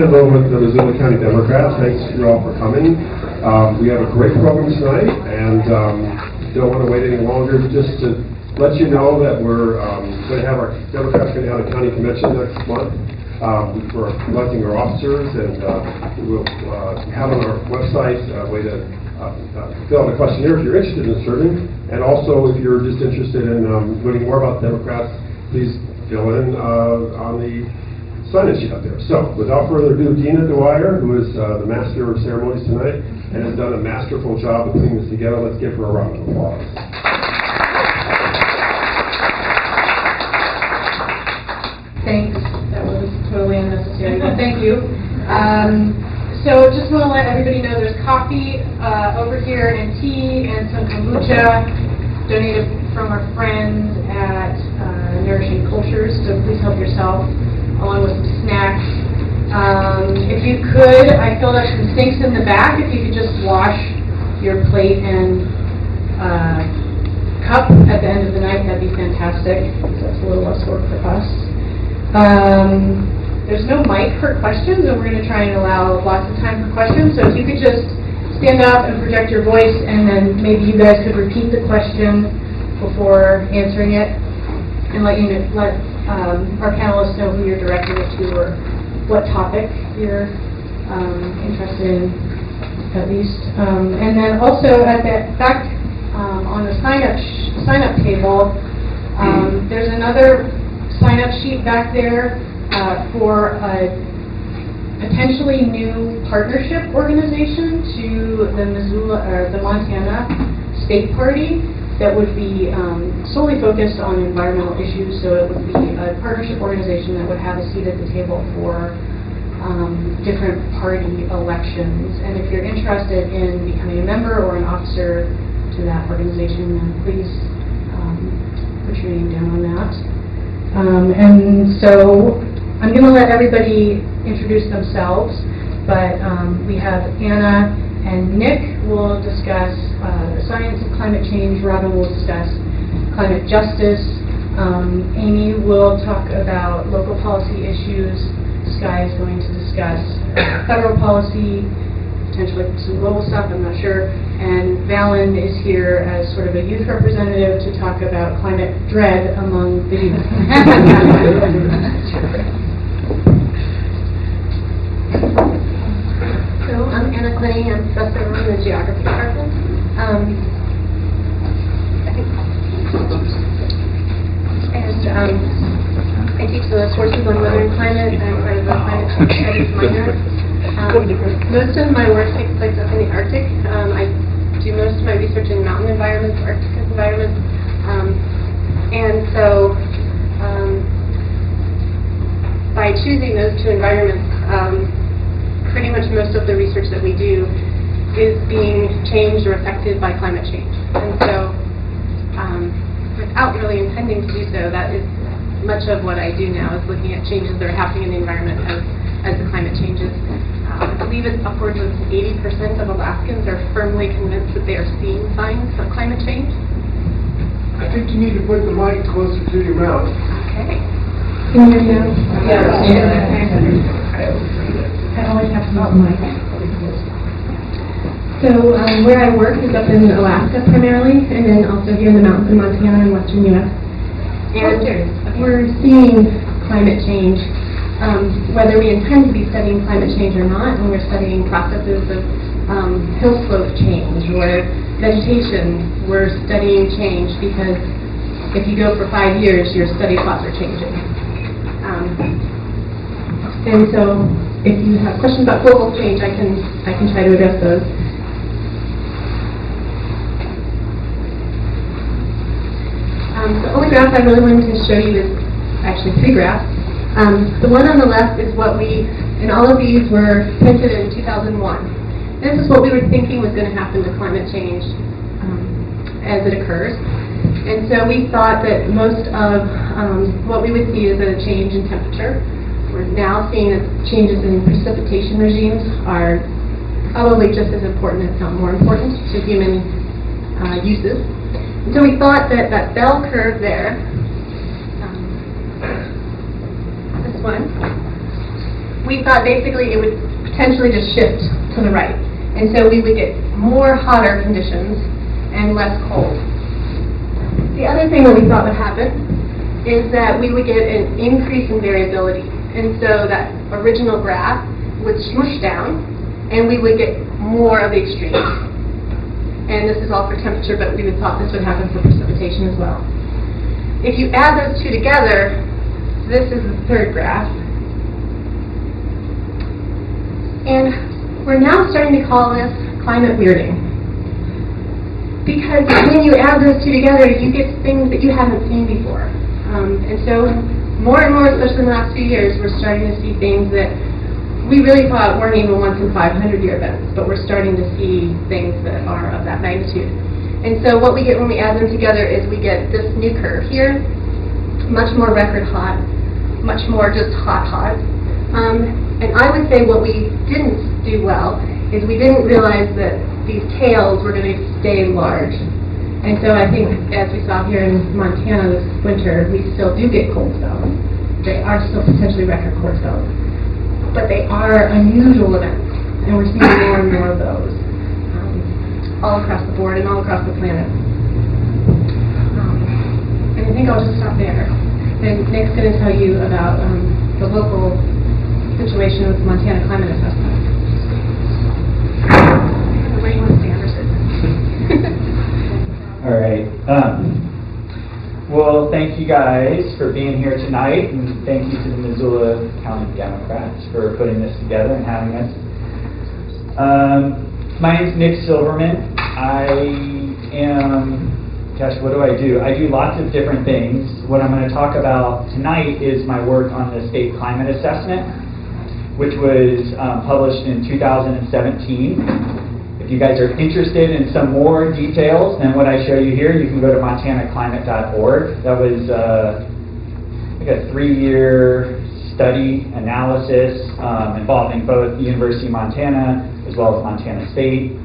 Ken Lowe with the Missoula County Democrats. Thanks you all for coming. We have a great program tonight, and don't want to wait any longer. Just to let you know that we're going to have our Democrats going to have a county convention next month. For electing our officers, and we'll have on our website a way to fill out a questionnaire if you're interested in serving, and also if you're just interested in learning more about the Democrats, please fill in on the sign-in sheet up there. So, without further ado, Dina Dwyer, who is the master of ceremonies tonight, and has done a masterful job of putting this together. Let's give her a round of applause. Thanks. That was totally unnecessary, but thank you. So just want to let everybody know there's coffee over here and tea and some kombucha donated from our friends at Nourishing Cultures, so please help yourself, along with some snacks. If you could, I filled up some sinks in the back. If you could just wash your plate and cup at the end of the night, that'd be fantastic. So it's a little less work for us. There's no mic for questions, and we're going to try and allow lots of time for questions. So if you could just stand up and project your voice, and then maybe you guys could repeat the question before answering it, and let our panelists know who you're directing it to or what topic you're interested in, at least. And then also at the back on the sign-up table, there's another sign-up sheet back there for a potentially new partnership organization to the Missoula or the Montana State Party that would be solely focused on environmental issues. So it would be a partnership organization that would have a seat at the table for different party elections. And if you're interested in becoming a member or an officer to that organization, then please put your name down on that. And so I'm going to let everybody introduce themselves, but we have Anna and Nick will discuss the science of climate change. Robin will discuss climate justice. Amy will talk about local policy issues. Skye is going to discuss federal policy, potentially some global stuff, I'm not sure. And Valen is here as sort of a youth representative to talk about climate dread among the youth. So I'm Anna Klene. I'm professor in the geography department. I teach the sources on weather and climate. I'm part of the climate change studies minor. Most of my work takes place up in the Arctic. I do most of my research in mountain environments, Arctic environments, and so by choosing those two environments, pretty much most of the research that we do is being changed or affected by climate change. And so without really intending to do so, that is much of what I do now, is looking at changes that are happening in the environment as the climate changes. I believe it's upwards of 80% of Alaskans are firmly convinced that they are seeing signs of climate change. I think you need to put the mic closer to your mouth. Okay. Can you hear me now? Yeah. I always have to use the mic. So where I work is up in Alaska primarily, and then also here in the mountains in Montana and western U.S. And we're seeing climate change. Whether we intend to be studying climate change or not, when we're studying processes of hill slope change or vegetation, we're studying change because if you go for 5 years, your study plots are changing. And so if you have questions about global change, I can try to address those. The only graph I really wanted to show you is actually 3 graphs. The one on the left is what and all of these were printed in 2001. This is what we were thinking was going to happen to climate change as it occurs. And so we thought that most of what we would see is a change in temperature. We're now seeing that changes in precipitation regimes are probably just as important, if not more important, to human uses. And so we thought that that bell curve there, this one, we thought basically it would potentially just shift to the right. And so we would get more hotter conditions and less cold. The other thing that we thought would happen is that we would get an increase in variability. And so that original graph would smush down, and we would get more of the extremes. And this is all for temperature, but we would thought this would happen for precipitation as well. If you add those two together, this is the third graph. And we're now starting to call this climate weirding. Because when you add those two together, you get things that you haven't seen before. And so more and more, especially in the last few years, we're starting to see things that we really thought weren't even once in 500-year events, but we're starting to see things that are of that magnitude. And so what we get when we add them together is we get this new curve here, much more record hot, much more just hot. And I would say what we didn't do well is we didn't realize that these tails were going to stay large. And so I think, as we saw here in Montana this winter, we still do get cold spells. They are still potentially record cold spells. But they are unusual events, and we're seeing more and more of those all across the board and all across the planet. And I think I'll just stop there. And Nick's going to tell you about the local situation with Montana climate assessment. Where you want to stay, Anderson? All right. Well, thank you guys for being here tonight, and thank you to the Missoula County Democrats for putting this together and having us. My name's Nick Silverman. I am, gosh, what do? I do lots of different things. What I'm going to talk about tonight is my work on the state climate assessment, which was published in 2017. If you guys are interested in some more details than what I show you here, you can go to montanaclimate.org. That was like a 3-year study analysis involving both the University of Montana as well as Montana State,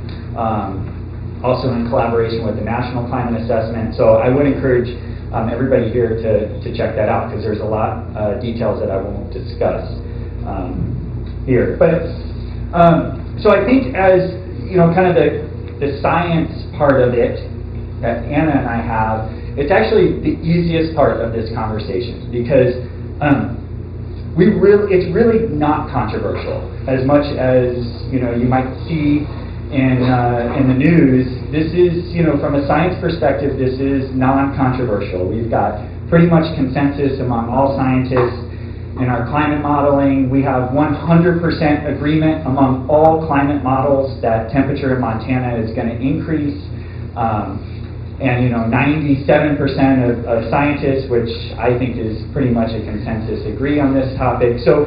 also in collaboration with the National Climate Assessment. So I would encourage everybody here to check that out, because there's a lot of details that I won't discuss here. But so I think, as you know, kind of the science part of it that Anna and I have, it's actually the easiest part of this conversation, because it's really not controversial as much as you might see in the news. This is, from a science perspective, this is non-controversial. We've got pretty much consensus among all scientists. In our climate modeling, we have 100% agreement among all climate models that temperature in Montana is going to increase. And 97% of scientists, which I think is pretty much a consensus, agree on this topic. So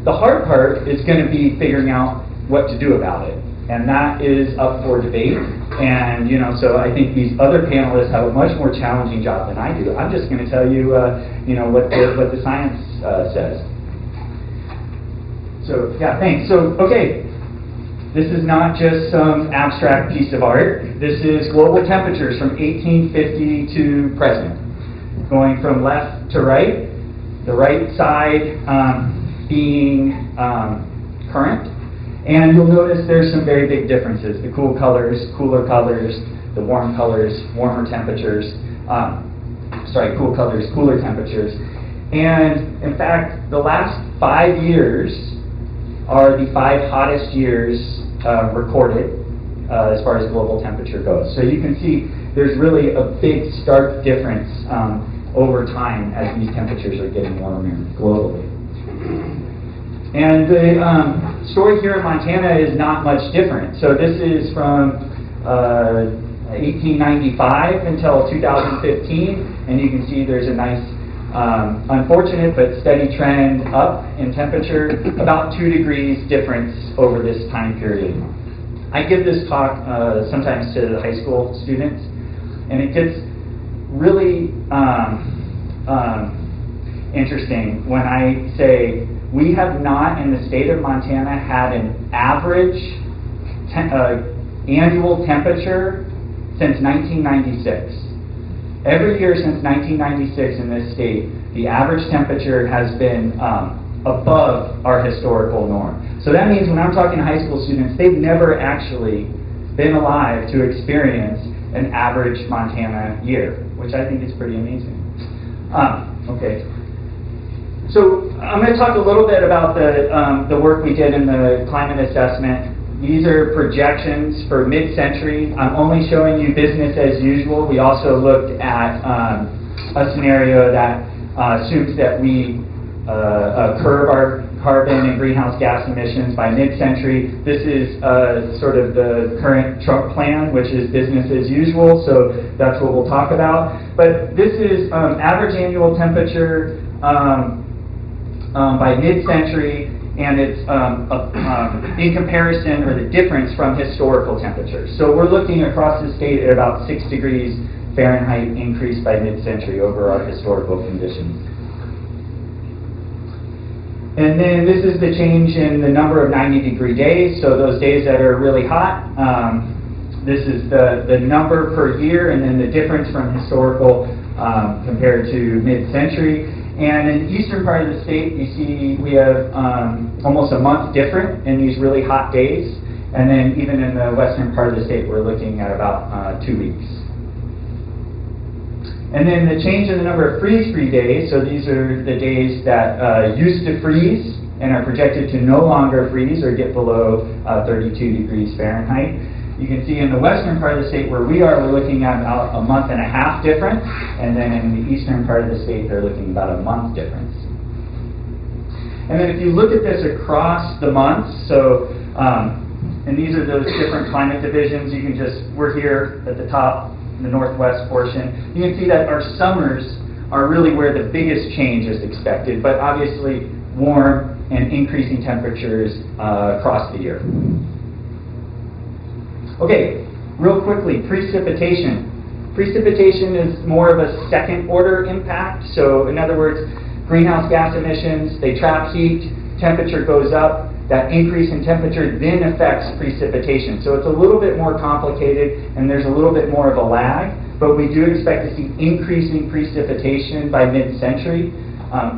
the hard part is going to be figuring out what to do about it. And that is up for debate. And, so I think these other panelists have a much more challenging job than I do. I'm just going to tell you, what the science says. So, yeah, thanks. So, okay, this is not just some abstract piece of art. This is global temperatures from 1850 to present, going from left to right, the right side being current. And you'll notice there's some very big differences. The cool colors, cooler colors, the warm colors, warmer temperatures. Cool colors, cooler temperatures. And in fact, the last 5 years are the 5 hottest years recorded as far as global temperature goes. So you can see there's really a big stark difference over time as these temperatures are getting warmer globally. And the story here in Montana is not much different. So this is from 1895 until 2015, and you can see there's a nice, unfortunate but steady trend up in temperature, about 2 degrees difference over this time period. I give this talk sometimes to high school students, and it gets really interesting when I say, we have not, in the state of Montana, had an average annual temperature since 1996. Every year since 1996 in this state, the average temperature has been above our historical norm. So that means when I'm talking to high school students, they've never actually been alive to experience an average Montana year, which I think is pretty amazing. Okay. So I'm going to talk a little bit about the work we did in the climate assessment. These are projections for mid-century. I'm only showing you business as usual. We also looked at a scenario that assumes that we curb our carbon and greenhouse gas emissions by mid-century. This is sort of the current Trump plan, which is business as usual, so that's what we'll talk about. But this is average annual temperature by mid-century, and it's in comparison, or the difference from historical temperatures. So we're looking across the state at about 6 degrees Fahrenheit increase by mid-century over our historical conditions. And then this is the change in the number of 90-degree days, so those days that are really hot. This is the number per year, and then the difference from historical compared to mid-century. And in the eastern part of the state, you see we have almost a month different in these really hot days. And then even in the western part of the state, we're looking at about 2 weeks. And then the change in the number of freeze-free days, so these are the days that used to freeze and are projected to no longer freeze or get below 32 degrees Fahrenheit. You can see in the western part of the state where we are, we're looking at about a month and a half difference, and then in the eastern part of the state, they're looking about a month difference. And then if you look at this across the months, so, and these are those different climate divisions, you can just, we're here at the top, the northwest portion. You can see that our summers are really where the biggest change is expected, but obviously warm and increasing temperatures across the year. Okay, real quickly, precipitation. Precipitation is more of a second order impact. So in other words, greenhouse gas emissions, they trap heat, temperature goes up, that increase in temperature then affects precipitation. So it's a little bit more complicated and there's a little bit more of a lag, but we do expect to see increasing precipitation by mid-century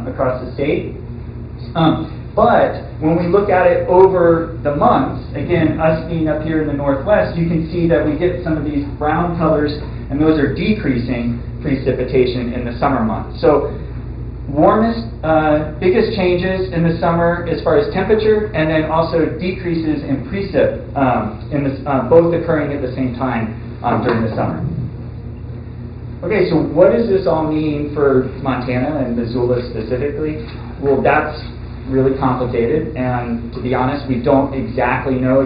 across the state. But when we look at it over the months, again, us being up here in the northwest, you can see that we get some of these brown colors, and those are decreasing precipitation in the summer months. So warmest, biggest changes in the summer as far as temperature, and then also decreases in precip, both occurring at the same time during the summer. Okay, so what does this all mean for Montana and Missoula specifically? Well, that's really complicated, and to be honest, we don't exactly know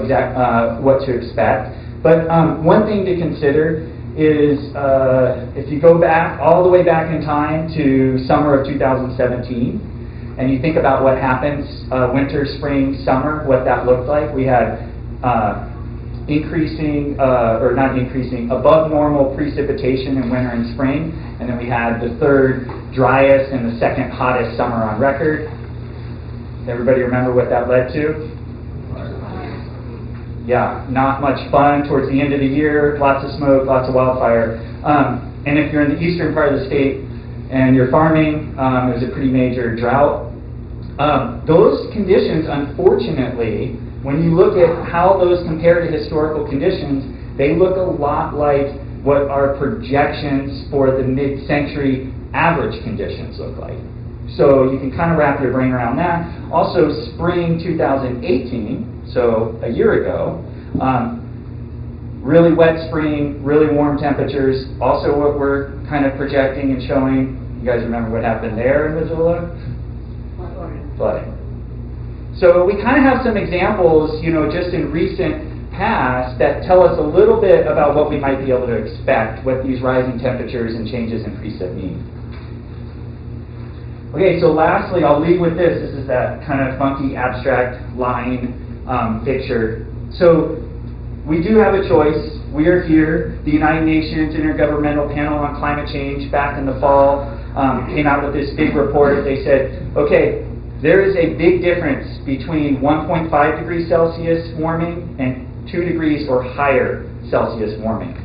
what to expect. But one thing to consider is if you go back, all the way back in time to summer of 2017, and you think about what happens winter, spring, summer, what that looked like, we had above normal precipitation in winter and spring, and then we had the third driest and the second hottest summer on record. Everybody remember what that led to? Yeah, not much fun towards the end of the year, lots of smoke, lots of wildfire. And if you're in the eastern part of the state and you're farming, it was a pretty major drought. Those conditions, unfortunately, when you look at how those compare to historical conditions, they look a lot like what our projections for the mid-century average conditions look like. So you can kind of wrap your brain around that. Also, spring 2018, so a year ago, really wet spring, really warm temperatures. Also what we're kind of projecting and showing, you guys remember what happened there in Missoula? Flooding. So we kind of have some examples, just in recent past that tell us a little bit about what we might be able to expect, what these rising temperatures and changes in precip mean. Okay, so lastly, I'll leave with this. This is that kind of funky abstract line picture. So we do have a choice. We are here. The United Nations Intergovernmental Panel on Climate Change back in the fall came out with this big report. They said, okay, there is a big difference between 1.5 degrees Celsius warming and 2 degrees or higher Celsius warming.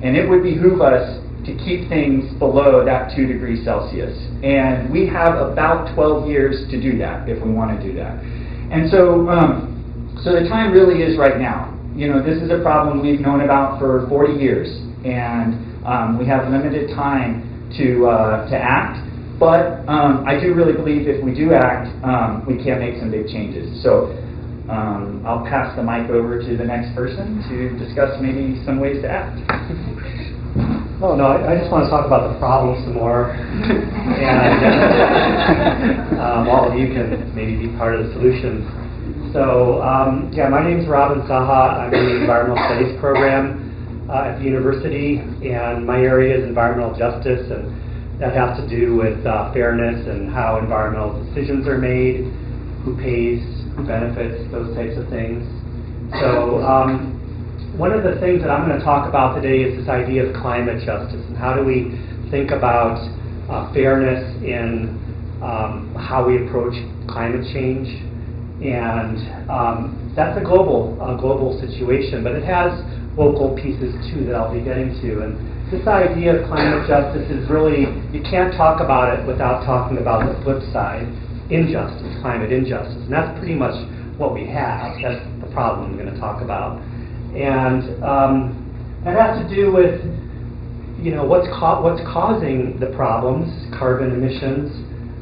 And it would behoove us to keep things below that 2 degrees Celsius. And we have about 12 years to do that if we want to do that. And so, so the time really is right now. You know, this is a problem we've known about for 40 years, and we have limited time to act. But I do really believe if we do act, we can make some big changes. So I'll pass the mic over to the next person to discuss maybe some ways to act. Oh, no, I just want to talk about the problem some more. And all of you can maybe be part of the solution. So, yeah, my name is Saha. I'm in the Environmental Studies program at the university, and my area is environmental justice, and that has to do with fairness and how environmental decisions are made, who pays, who benefits, those types of things. So, one of the things that I'm going to talk about today is this idea of climate justice, and how do we think about fairness in how we approach climate change. And that's a global situation, but it has local pieces too that I'll be getting to. And this idea of climate justice is really, you can't talk about it without talking about the flip side, injustice, climate injustice. And that's pretty much what we have. That's the problem I'm going to talk about. And that has to do with, you know, what's causing the problems, carbon emissions,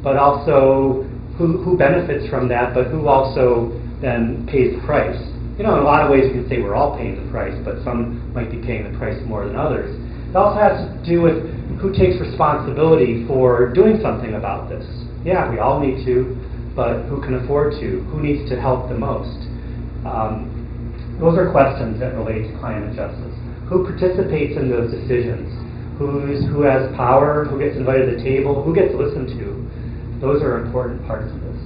but also who benefits from that, but who also then pays the price. You know, in a lot of ways you can say we're all paying the price, but some might be paying the price more than others. It also has to do with who takes responsibility for doing something about this. Yeah, we all need to, but who can afford to? Who needs to help the most? Those are questions that relate to climate justice. Who participates in those decisions? Who has power? Who gets invited to the table? Who gets listened to? Those are important parts of this.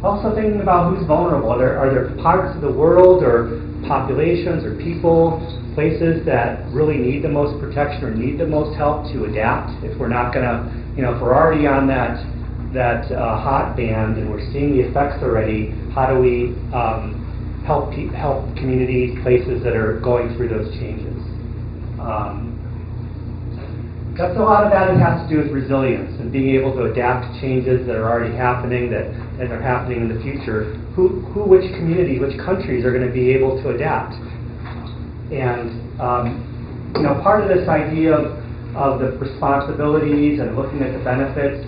Also thinking about who's vulnerable. Are there parts of the world or populations or people, places that really need the most protection or need the most help to adapt? If we're not going to, you know, if we're already on that hot band and we're seeing the effects already, how do we help communities, places that are going through those changes? That's a lot of that. It has to do with resilience and being able to adapt to changes that are already happening, that are happening in the future. Which community, which countries are going to be able to adapt? And you know, part of this idea of the responsibilities and looking at the benefits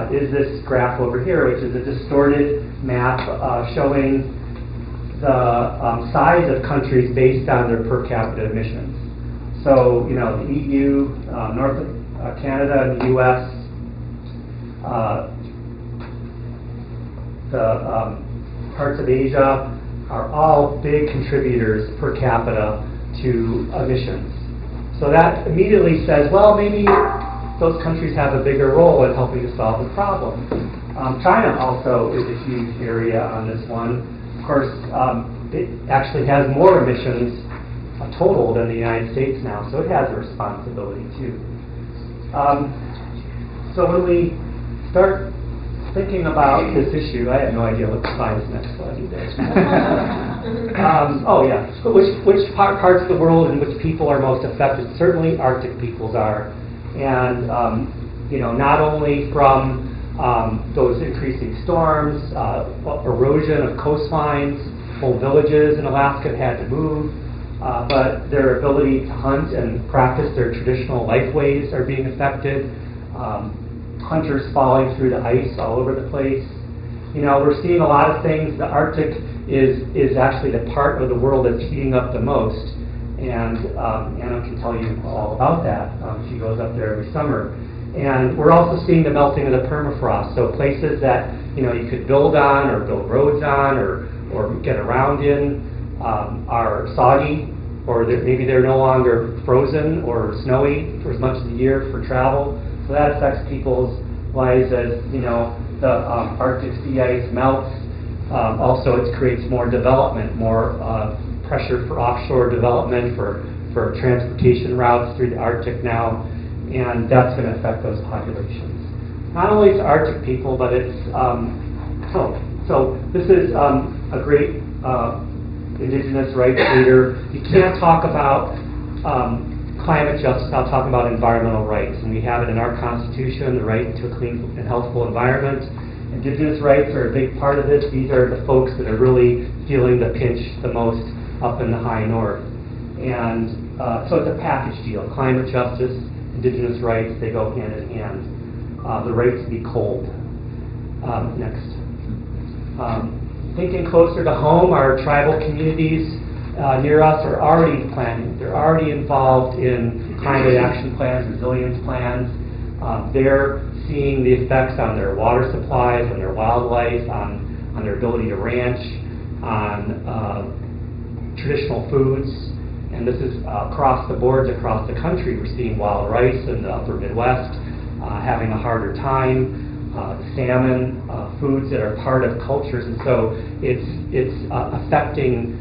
is this graph over here, which is a distorted map showing the size of countries based on their per capita emissions. So, you know, the EU, Canada, and the U.S., the parts of Asia are all big contributors per capita to emissions. So that immediately says, well, maybe those countries have a bigger role in helping to solve the problem. China also is a huge area on this one. Of course, it actually has more emissions total than the United States now, so it has a responsibility too. So when we start thinking about this issue, I have no idea what the slide is next slide either. Oh yeah, so which parts of the world and which people are most affected? Certainly Arctic peoples are, and you know, not only from those increasing storms, erosion of coastlines, whole villages in Alaska had to move. But their ability to hunt and practice their traditional life ways are being affected. Hunters falling through the ice all over the place. You know, we're seeing a lot of things. The Arctic is actually the part of the world that's heating up the most. And Anna can tell you all about that. She goes up there every summer. And we're also seeing the melting of the permafrost. So places that, you know, you could build on or build roads on or get around in are soggy, or maybe they're no longer frozen or snowy for as much of the year for travel. So that affects people's lives as, you know, the Arctic sea ice melts. Also, it creates more development, more pressure for offshore development, for transportation routes through the Arctic now, and that's going to affect those populations. Not only to Arctic people, but it's so this is a great Indigenous rights leader. You can't talk about climate justice, I'll talk about environmental rights, and we have it in our Constitution, the right to a clean and healthful environment. Indigenous rights are a big part of this. These are the folks that are really feeling the pinch the most up in the high north. And so it's a package deal. Climate justice, Indigenous rights, they go hand in hand. The right to be cold. Next. Thinking closer to home, our tribal communities near us are already planning. They're already involved in climate action plans, resilience plans. They're seeing the effects on their water supplies, on their wildlife, on their ability to ranch, on traditional foods. And this is across the boards, across the country. We're seeing wild rice in the upper Midwest having a harder time. Salmon, foods that are part of cultures, and so it's affecting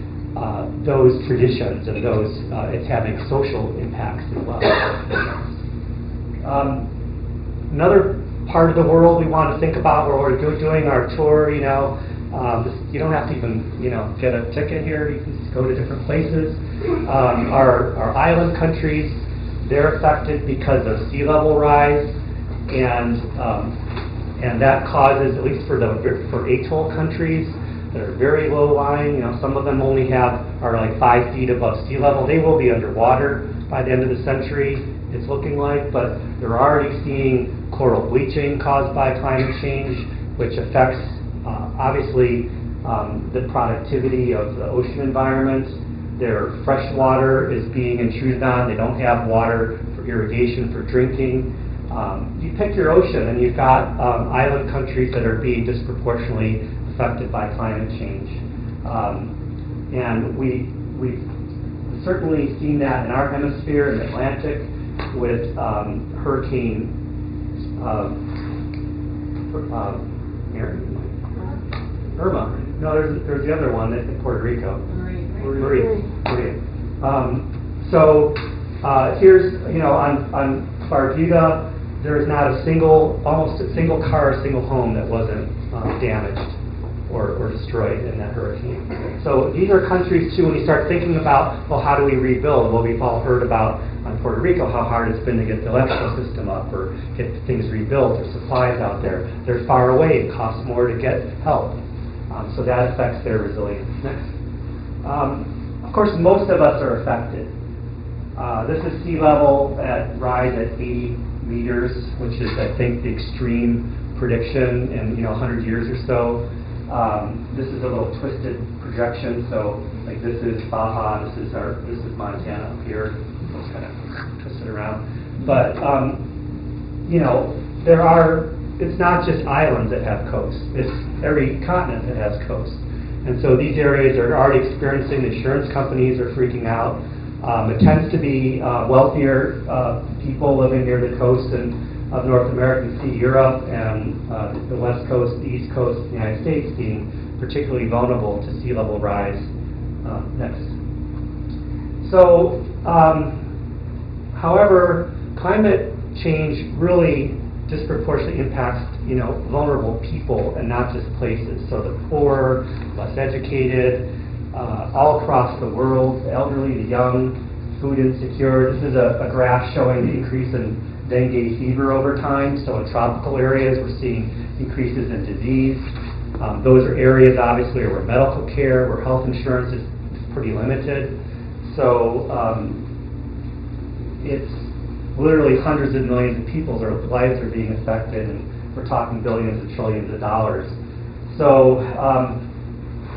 those traditions, and those it's having social impacts as well. Another part of the world we want to think about where we're doing our tour, you don't have to even get a ticket here. You can just go to different places. Our island countries, they're affected because of sea level rise, and that causes, at least for atoll countries that are very low lying, some of them only are like 5 feet above sea level. They will be underwater by the end of the century, it's looking like, but they're already seeing coral bleaching caused by climate change, which affects obviously the productivity of the ocean environment. Their fresh water is being intruded on. They don't have water for irrigation, for drinking. You pick your ocean, and you've got island countries that are being disproportionately affected by climate change. And we've certainly seen that in our hemisphere, in the Atlantic, with Hurricane Irma. No, there's the other one that's in Puerto Rico. Maria. So here's, on Barbuda, there is not almost a single car, a single home that wasn't damaged or destroyed in that hurricane. So these are countries too, when you start thinking about, well, how do we rebuild? Well, we've all heard about on Puerto Rico how hard it's been to get the electrical system up or get things rebuilt or supplies out there. They're far away. It costs more to get help. So that affects their resilience. Next. Of course, most of us are affected. This is sea level rise at 80 meters, which is, I think, the extreme prediction in 100 years or so. This is a little twisted projection. So, like, this is Saha, this is Montana up here. It's kind of twisted around. But it's not just islands that have coasts. It's every continent that has coasts. And so these areas are already experiencing. The insurance companies are freaking out. It tends to be wealthier people living near the coast of North America. You see Europe and the West Coast, the East Coast of the United States being particularly vulnerable to sea level rise. Next. So, however, climate change really disproportionately impacts vulnerable people and not just places. So the poor, less educated, all across the world, the elderly, the young, food insecure. This is a graph showing the increase in dengue fever over time. So in tropical areas, we're seeing increases in disease. Those are areas, obviously, where medical care, where health insurance is pretty limited. So it's literally hundreds of millions of people's lives are being affected, and we're talking billions and trillions of dollars. So,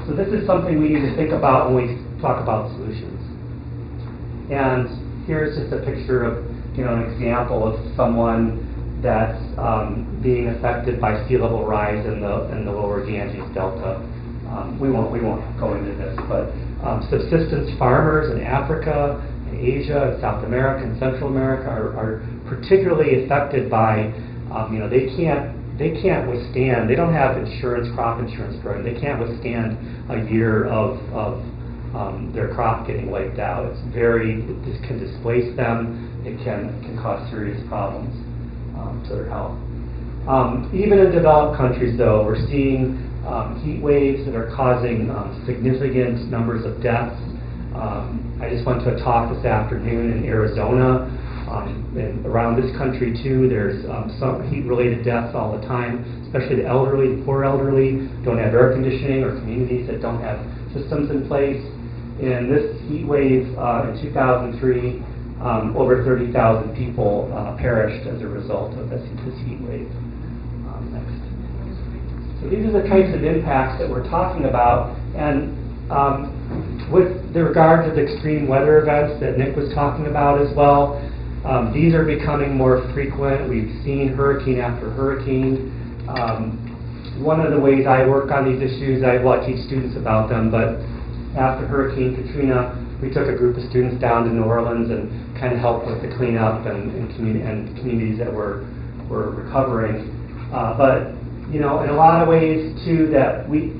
so this is something we need to think about when we talk about solutions. And here's just a picture of, an example of someone that's being affected by sea level rise in the lower Ganges Delta. We won't go into this, but subsistence farmers in Africa, Asia, South America, and Central America are particularly affected by, they can't withstand. They don't have crop insurance program. They can't withstand a year of their crop getting wiped out. This can displace them. It can cause serious problems to their health. Even in developed countries, though, we're seeing heat waves that are causing significant numbers of deaths. I just went to a talk this afternoon in Arizona. And around this country too, there's some heat-related deaths all the time, especially the elderly, the poor elderly, don't have air conditioning, or communities that don't have systems in place. In this heat wave in 2003, over 30,000 people perished as a result of this heat wave. Next. So these are the types of impacts that we're talking about. And with regard to the extreme weather events that Nick was talking about as well, these are becoming more frequent. We've seen hurricane after hurricane. One of the ways I work on these issues, I teach students about them, but after Hurricane Katrina, we took a group of students down to New Orleans and kind of helped with the cleanup and communities that were recovering. But you know, in a lot of ways too, that we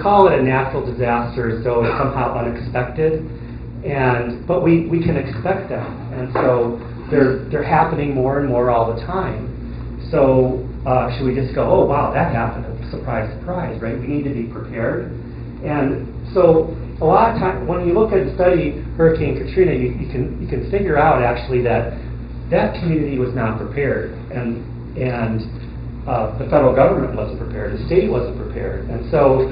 call it a natural disaster, so it's somehow unexpected. But we can expect them, and so they're happening more and more all the time. So should we just go, oh wow, that happened, surprise, surprise, right? We need to be prepared. And so a lot of times when you look at and study Hurricane Katrina, you can figure out actually that community was not prepared, and the federal government wasn't prepared, the state wasn't prepared, and so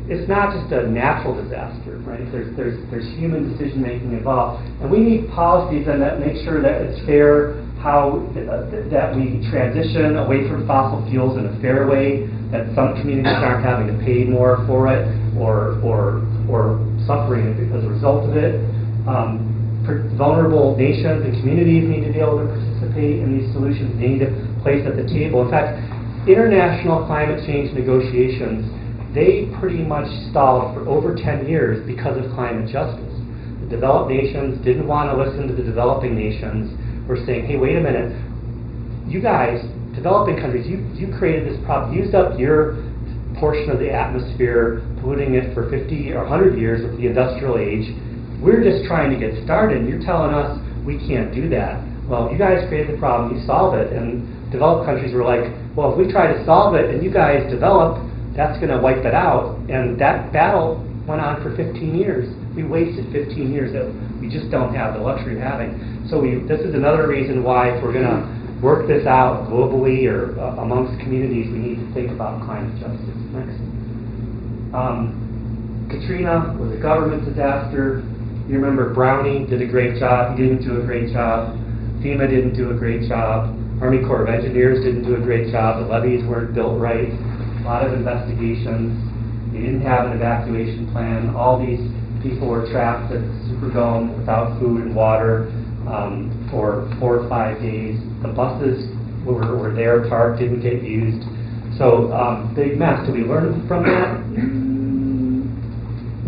it's not just a natural disaster, right? There's human decision making involved, and we need policies and that make sure that it's fair, that we transition away from fossil fuels in a fair way, that some communities aren't having to pay more for it or suffering as a result of it. Vulnerable nations and communities need to be able to participate in these solutions. They need a place at the table. In fact, international climate change negotiations, they pretty much stalled for over 10 years because of climate justice. The developed nations didn't want to listen to the developing nations. We're saying, hey, wait a minute, you guys, developing countries, you created this problem, used up your portion of the atmosphere, polluting it for 50 or 100 years with the industrial age. We're just trying to get started, and you're telling us we can't do that. Well, you guys created the problem, you solve it, and developed countries were like, well, if we try to solve it and you guys develop, that's going to wipe it out. And that battle went on for 15 years. We wasted 15 years that we just don't have the luxury of having. So this is another reason why if we're going to work this out globally or amongst communities, we need to think about climate justice. Next. Katrina was a government disaster. You remember Brownie did a great job. He didn't do a great job. FEMA didn't do a great job. Army Corps of Engineers didn't do a great job. The levees weren't built right. A lot of investigations. They didn't have an evacuation plan. All these people were trapped at the Superdome without food and water for 4 or 5 days. The buses were there, parked, didn't get used. So big mess. Do we learn from that?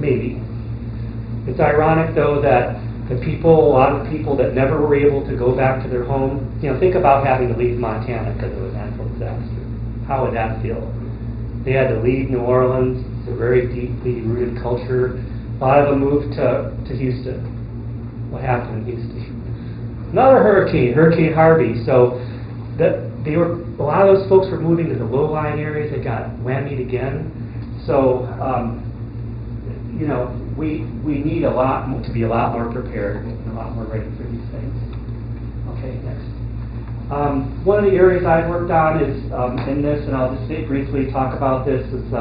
Maybe. It's ironic, though, that a lot of the people that never were able to go back to their home, think about having to leave Montana because of a natural disaster. How would that feel? They had to leave New Orleans. It's a very deeply rooted culture. A lot of them moved to Houston. What happened in Houston? Another hurricane, Hurricane Harvey. So a lot of those folks were moving to the low-lying areas that got whammied again. So we need to be a lot more prepared and a lot more ready for these things. Okay, next. One of the areas I've worked on is in this, and I'll just briefly talk about this, is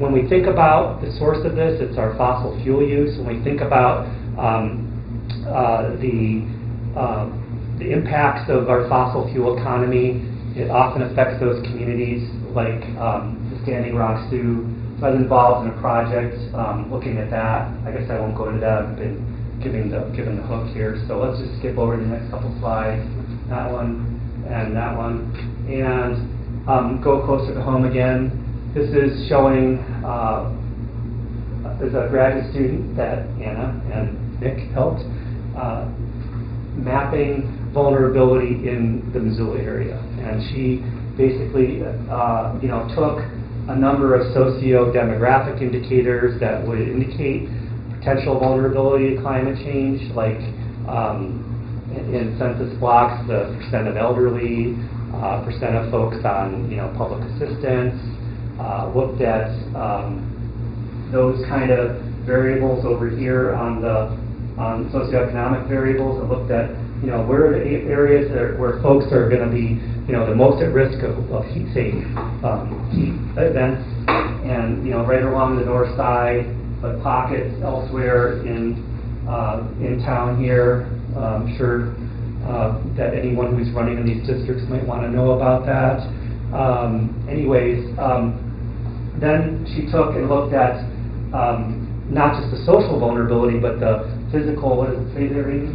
when we think about the source of this, it's our fossil fuel use. When we think about the impacts of our fossil fuel economy, it often affects those communities like the Standing Rock Sioux. So I was involved in a project looking at that. I guess I won't go into that. I've been given the hook here. So let's just skip over the next couple slides. That one and that one. And go closer to home again. This is showing, there's a graduate student that Anna and Nick helped, mapping vulnerability in the Missoula area. And she basically took a number of socio-demographic indicators that would indicate potential vulnerability to climate change, like in census blocks, the percent of elderly, percent of folks on public assistance, looked at those kind of variables over here on the socioeconomic variables, and looked at, you know, where are the areas where folks are going to be, you know, the most at risk of heat, say, heat events, and, you know, right along the north side, but pockets elsewhere in town here. I'm sure that anyone who's running in these districts might want to know about that. Then she took and looked at not just the social vulnerability, but the physical, what does it say there, Amy?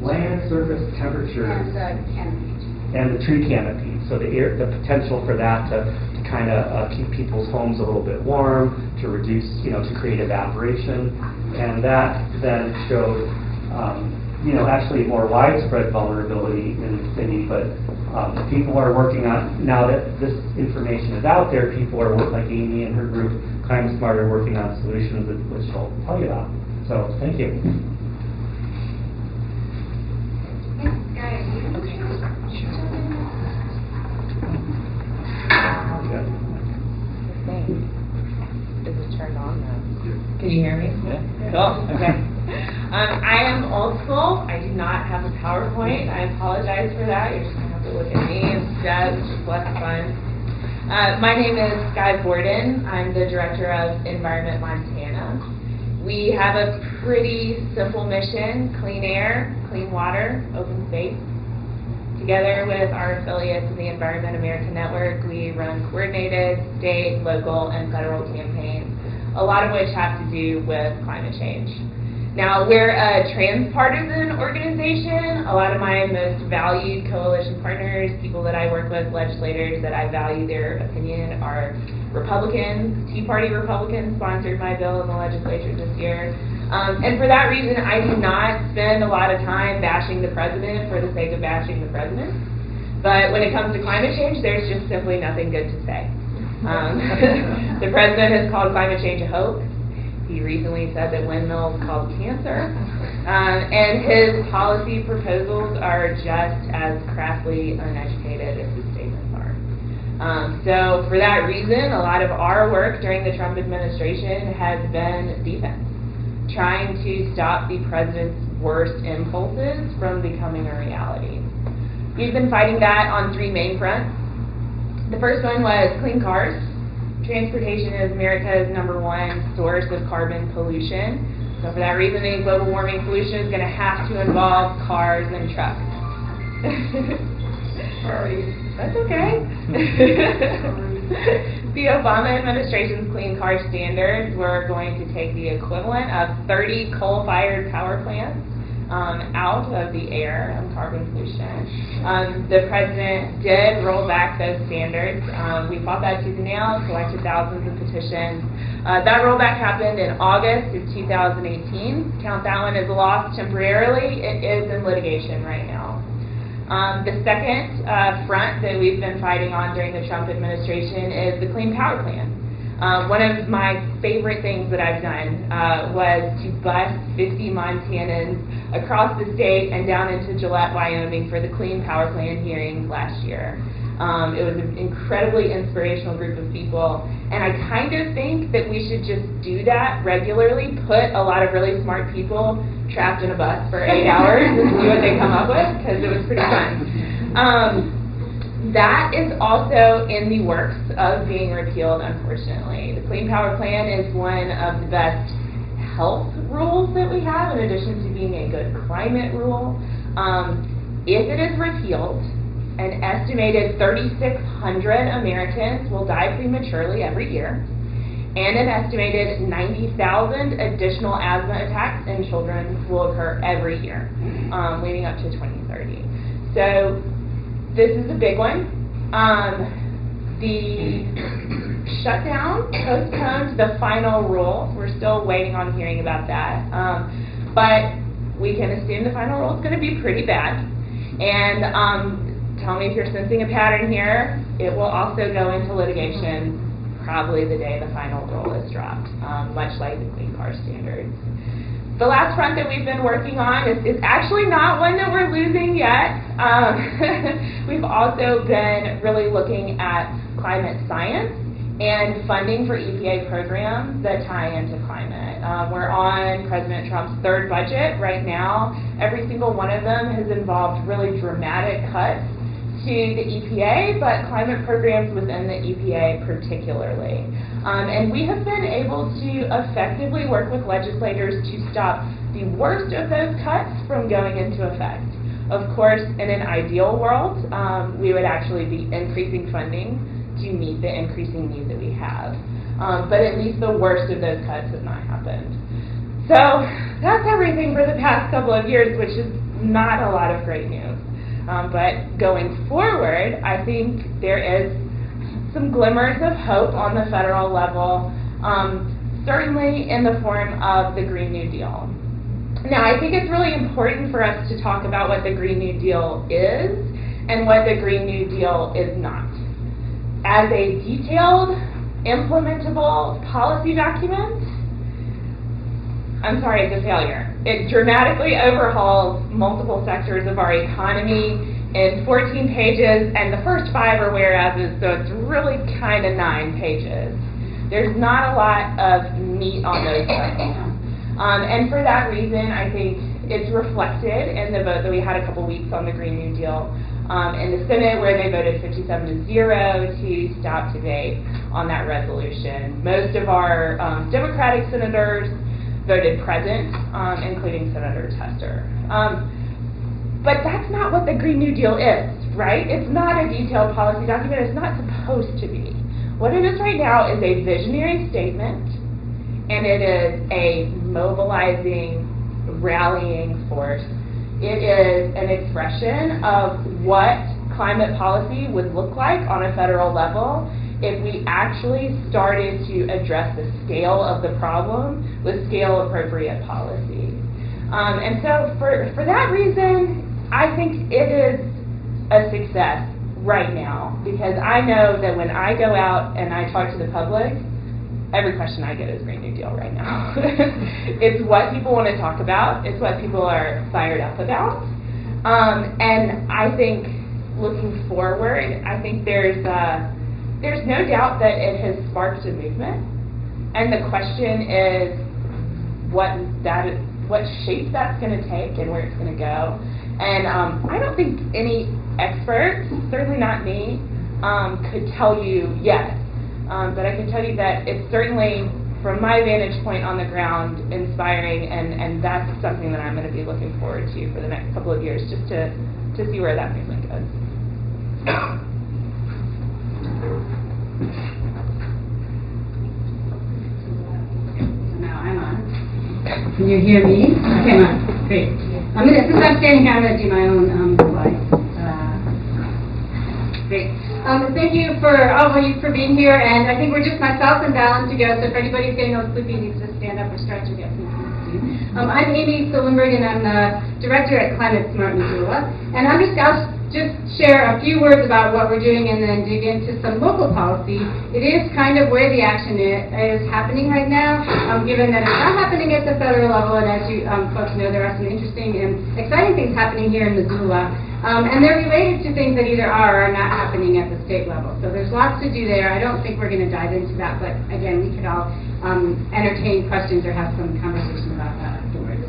Land surface temperature. And the tree canopy. So the potential for that to kind of keep people's homes a little bit warm, to reduce, you know, to create evaporation. And that then showed, you know, actually more widespread vulnerability in the city, but people are working on, now that this information is out there, people are working, like Amy and her group, Climate Smart, are working on solutions, which I'll tell you about. So, thank you. Is it turned on now? Can you hear me? Yeah. Cool. Okay. I am old school. I do not have a PowerPoint. I apologize for that. You're just going to have to look at me instead, which is less fun. My name is Skye Borden. I'm the Director of Environment Montana. We have a pretty simple mission: clean air, clean water, open space. Together with our affiliates in the Environment America Network, we run coordinated state, local, and federal campaigns, a lot of which have to do with climate change. Now, we're a transpartisan organization. A lot of my most valued coalition partners, people that I work with, legislators that I value their opinion, are Republicans. Tea Party Republicans sponsored my bill in the legislature this year. And for that reason, I do not spend a lot of time bashing the president for the sake of bashing the president. But when it comes to climate change, there's just simply nothing good to say. The president has called climate change a hoax. He recently said that windmills cause cancer. And his policy proposals are just as crassly uneducated as his statements are. So for that reason, a lot of our work during the Trump administration has been defense, trying to stop the president's worst impulses from becoming a reality. We've been fighting that on three main fronts. The first one was clean cars. Transportation is America's #1 source of carbon pollution. So for that reason, any global warming solution is going to have to involve cars and trucks. Sorry. That's okay. The Obama administration's clean car standards were going to take the equivalent of 30 coal-fired power plants out of the air on carbon pollution. The president did roll back those standards. We fought that tooth and nail, collected thousands of petitions. That rollback happened in August of 2018. Count that one as lost temporarily. It is in litigation right now. The second front that we've been fighting on during the Trump administration is the Clean Power Plan. One of my favorite things that I've done was to bus 50 Montanans across the state and down into Gillette, Wyoming for the Clean Power Plan hearings last year. It was an incredibly inspirational group of people, and I kind of think that we should just do that regularly, put a lot of really smart people trapped in a bus for 8 hours and see what they come up with, because it was pretty fun. That is also in the works of being repealed, unfortunately. The Clean Power Plan is one of the best health rules that we have, in addition to being a good climate rule. If it is repealed, an estimated 3,600 Americans will die prematurely every year, and an estimated 90,000 additional asthma attacks in children will occur every year, leading up to 2030. So this is a big one. The shutdown postponed the final rule. We're still waiting on hearing about that. But we can assume the final rule is going to be pretty bad. And tell me if you're sensing a pattern here. It will also go into litigation probably the day the final rule is dropped, much like the Clean Car Standards. The last front that we've been working on is actually not one that we're losing yet. We've also been really looking at climate science and funding for EPA programs that tie into climate. We're on President Trump's third budget right now. Every single one of them has involved really dramatic cuts to the EPA, but climate programs within the EPA particularly. And we have been able to effectively work with legislators to stop the worst of those cuts from going into effect. Of course, in an ideal world, we would actually be increasing funding to meet the increasing need that we have. But at least the worst of those cuts have not happened. So that's everything for the past couple of years, which is not a lot of great news. But going forward, I think there is some glimmers of hope on the federal level, certainly in the form of the Green New Deal. Now, I think it's really important for us to talk about what the Green New Deal is and what the Green New Deal is not. As a detailed, implementable policy document, I'm sorry, it's a failure. It dramatically overhauls multiple sectors of our economy in 14 pages, and the first 5 are whereases, so it's really kind of 9 pages. There's not a lot of meat on those bones. And for that reason, I think it's reflected in the vote that we had a couple weeks on the Green New Deal in the Senate, where they voted 57-0 to stop debate on that resolution. Most of our Democratic senators voted present, including Senator Tester. But that's not what the Green New Deal is, right? It's not a detailed policy document. It's not supposed to be. What it is right now is a visionary statement, and it is a mobilizing, rallying force. It is an expression of what climate policy would look like on a federal level if we actually started to address the scale of the problem with scale-appropriate policy. And so for that reason, I think it is a success right now, because I know that when I go out and I talk to the public, every question I get is Green New Deal right now. It's what people want to talk about. It's what people are fired up about. And I think looking forward, I think there's no doubt that it has sparked a movement. And the question is what shape that's going to take and where it's going to go. And I don't think any expert, certainly not me, could tell you yet. But I can tell you that it's certainly, from my vantage point on the ground, inspiring, and that's something that I'm going to be looking forward to for the next couple of years, just to see where that movement goes. Now I'm on. Can you hear me? Okay, I'm on. Great. Since I'm standing here, I'm going to do my own slide. Great. Thank you for all of you for being here, and I think we're just myself and Valen to go, so if anybody's getting a little sleepy needs to stand up or stretch or get some sleep. I'm Amy Silverman, and I'm the director at Climate Smart Missoula, and I'll just share a few words about what we're doing and then dig into some local policy. It is kind of where the action is happening right now, given that it's not happening at the federal level, and as you folks know, there are some interesting and exciting things happening here in Missoula. And they're related to things that either are or are not happening at the state level. So there's lots to do there. I don't think we're going to dive into that, but again, we could all entertain questions or have some conversation about that afterwards.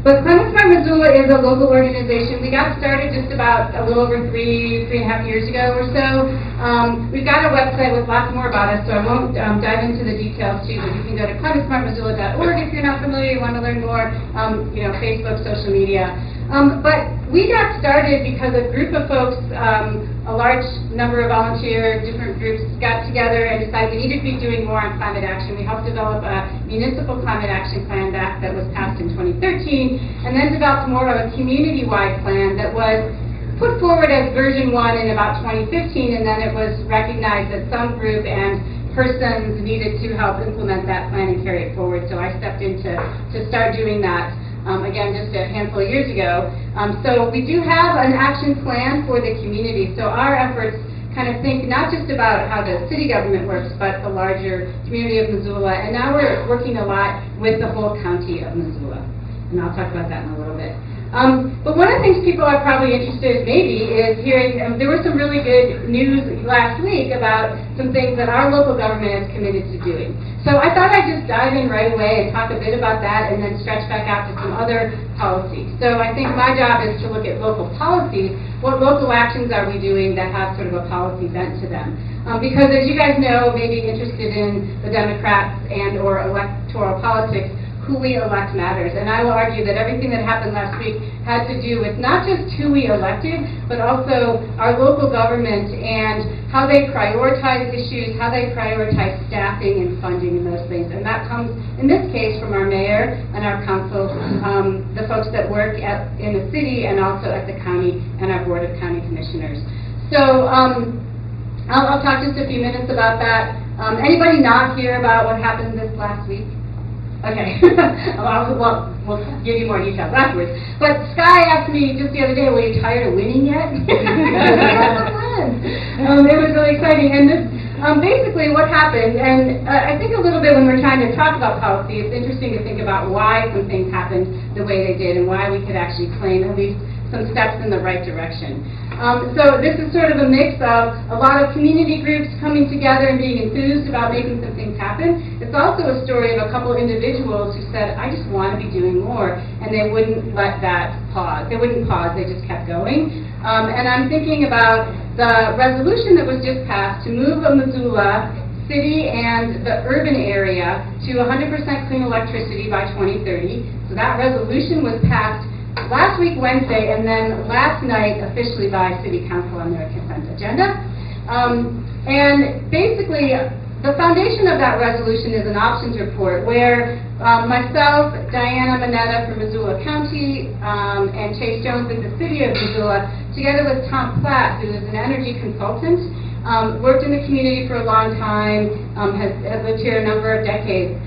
But Climate Smart Missoula is a local organization. We got started just about a little over three and a half years ago or so. We've got a website with lots more about us, so I won't dive into the details too, but you can go to climatesmartmissoula.org if you're not familiar, you want to learn more, Facebook, social media. But we got started because a group of folks, a large number of volunteer different groups got together and decided we needed to be doing more on climate action. We helped develop a municipal climate action plan that was passed in 2013, and then developed more of a community-wide plan that was put forward as version 1 in about 2015, and then it was recognized that some group and persons needed to help implement that plan and carry it forward. So I stepped in to start doing that. Again, just a handful of years ago. So we do have an action plan for the community. So our efforts kind of think not just about how the city government works, but the larger community of Missoula. And now we're working a lot with the whole county of Missoula. And I'll talk about that in a little bit. But one of the things people are probably interested in maybe is hearing, there was some really good news last week about some things that our local government is committed to doing. So I thought I'd just dive in right away and talk a bit about that and then stretch back out to some other policies. So I think my job is to look at local policies. What local actions are we doing that have sort of a policy bent to them? Because as you guys know, maybe interested in the Democrats and or electoral politics, who we elect matters. And I will argue that everything that happened last week had to do with not just who we elected, but also our local government and how they prioritize issues, how they prioritize staffing and funding and those things. And that comes, in this case, from our mayor and our council, the folks that work in the city and also at the county and our board of county commissioners. So I'll talk just a few minutes about that. Anybody not hear about what happened this last week? Okay, we'll give you more details afterwards. But Skye asked me just the other day, were you tired of winning yet? It was really exciting. And this, basically what happened, and I think a little bit when we're trying to talk about policy, it's interesting to think about why some things happened the way they did and why we could actually claim at least some steps in the right direction. So this is sort of a mix of a lot of community groups coming together and being enthused about making some things happen. It's also a story of a couple of individuals who said, I just want to be doing more, and they wouldn't let that pause. They wouldn't pause, they just kept going. And I'm thinking about the resolution that was just passed to move Missoula city and the urban area to 100% clean electricity by 2030. So that resolution was passed last week, Wednesday, and then last night officially by City Council on their consent agenda. And basically, the foundation of that resolution is an options report where myself, Diana Mineta from Missoula County, and Chase Jones with the City of Missoula, together with Tom Platt, who is an energy consultant, worked in the community for a long time, has lived here a number of decades.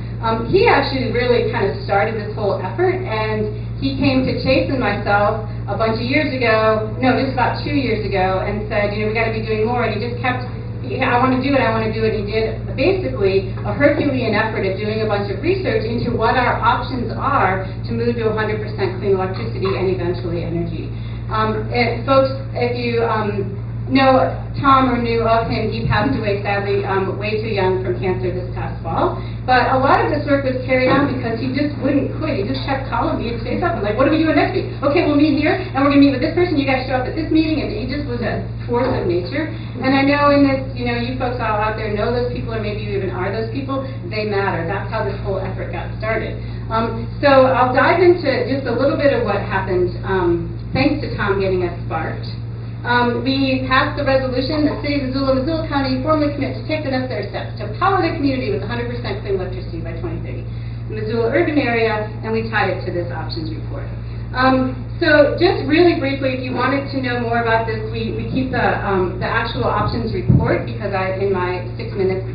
He actually really kind of started this whole effort, and he came to Chase and myself a bunch of years ago, no, just about 2 years ago, and said, you know, we got to be doing more, and he just kept, I want to do it, I want to do it. He did basically a Herculean effort of doing a bunch of research into what our options are to move to 100% clean electricity and eventually energy. Folks, if you know Tom or knew of him, he passed away sadly way too young from cancer this past fall. But a lot of this work was carried on because he just wouldn't quit. He just kept calling me and staying up and like, what are we doing next week? Okay, we'll meet here, and we're going to meet with this person. You guys show up at this meeting, and he just was a force of nature. And I know in this, you know, you folks all out there know those people, or maybe you even are those people. They matter. That's how this whole effort got started. So I'll dive into just a little bit of what happened, thanks to Tom getting us sparked. We passed the resolution that City of Missoula County formally commits to take the necessary steps to power the community with 100% clean electricity by 2030 in the Missoula urban area, and we tied it to this options report. So just really briefly, if you wanted to know more about this, we keep the actual options report because in my 6 minutes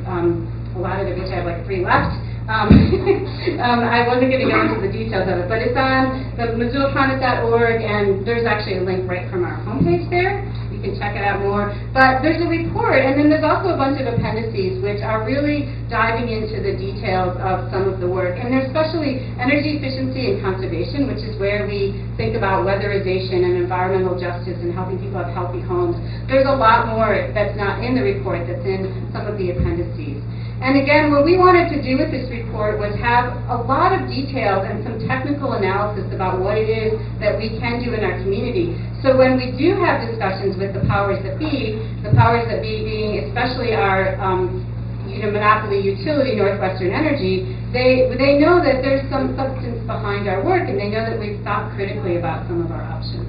allotted of each, I have like 3 left. I wasn't going to go into the details of it, but it's on the MissoulaPromise.org, and there's actually a link right from our homepage there. You can check it out more. But there's a report, and then there's also a bunch of appendices which are really diving into the details of some of the work. And there's especially energy efficiency and conservation, which is where we think about weatherization and environmental justice and helping people have healthy homes. There's a lot more that's not in the report that's in some of the appendices. And again, what we wanted to do with this report was have a lot of details and some technical analysis about what it is that we can do in our community. So when we do have discussions with the powers that be being especially our monopoly utility, Northwestern Energy, they know that there's some substance behind our work, and they know that we've thought critically about some of our options.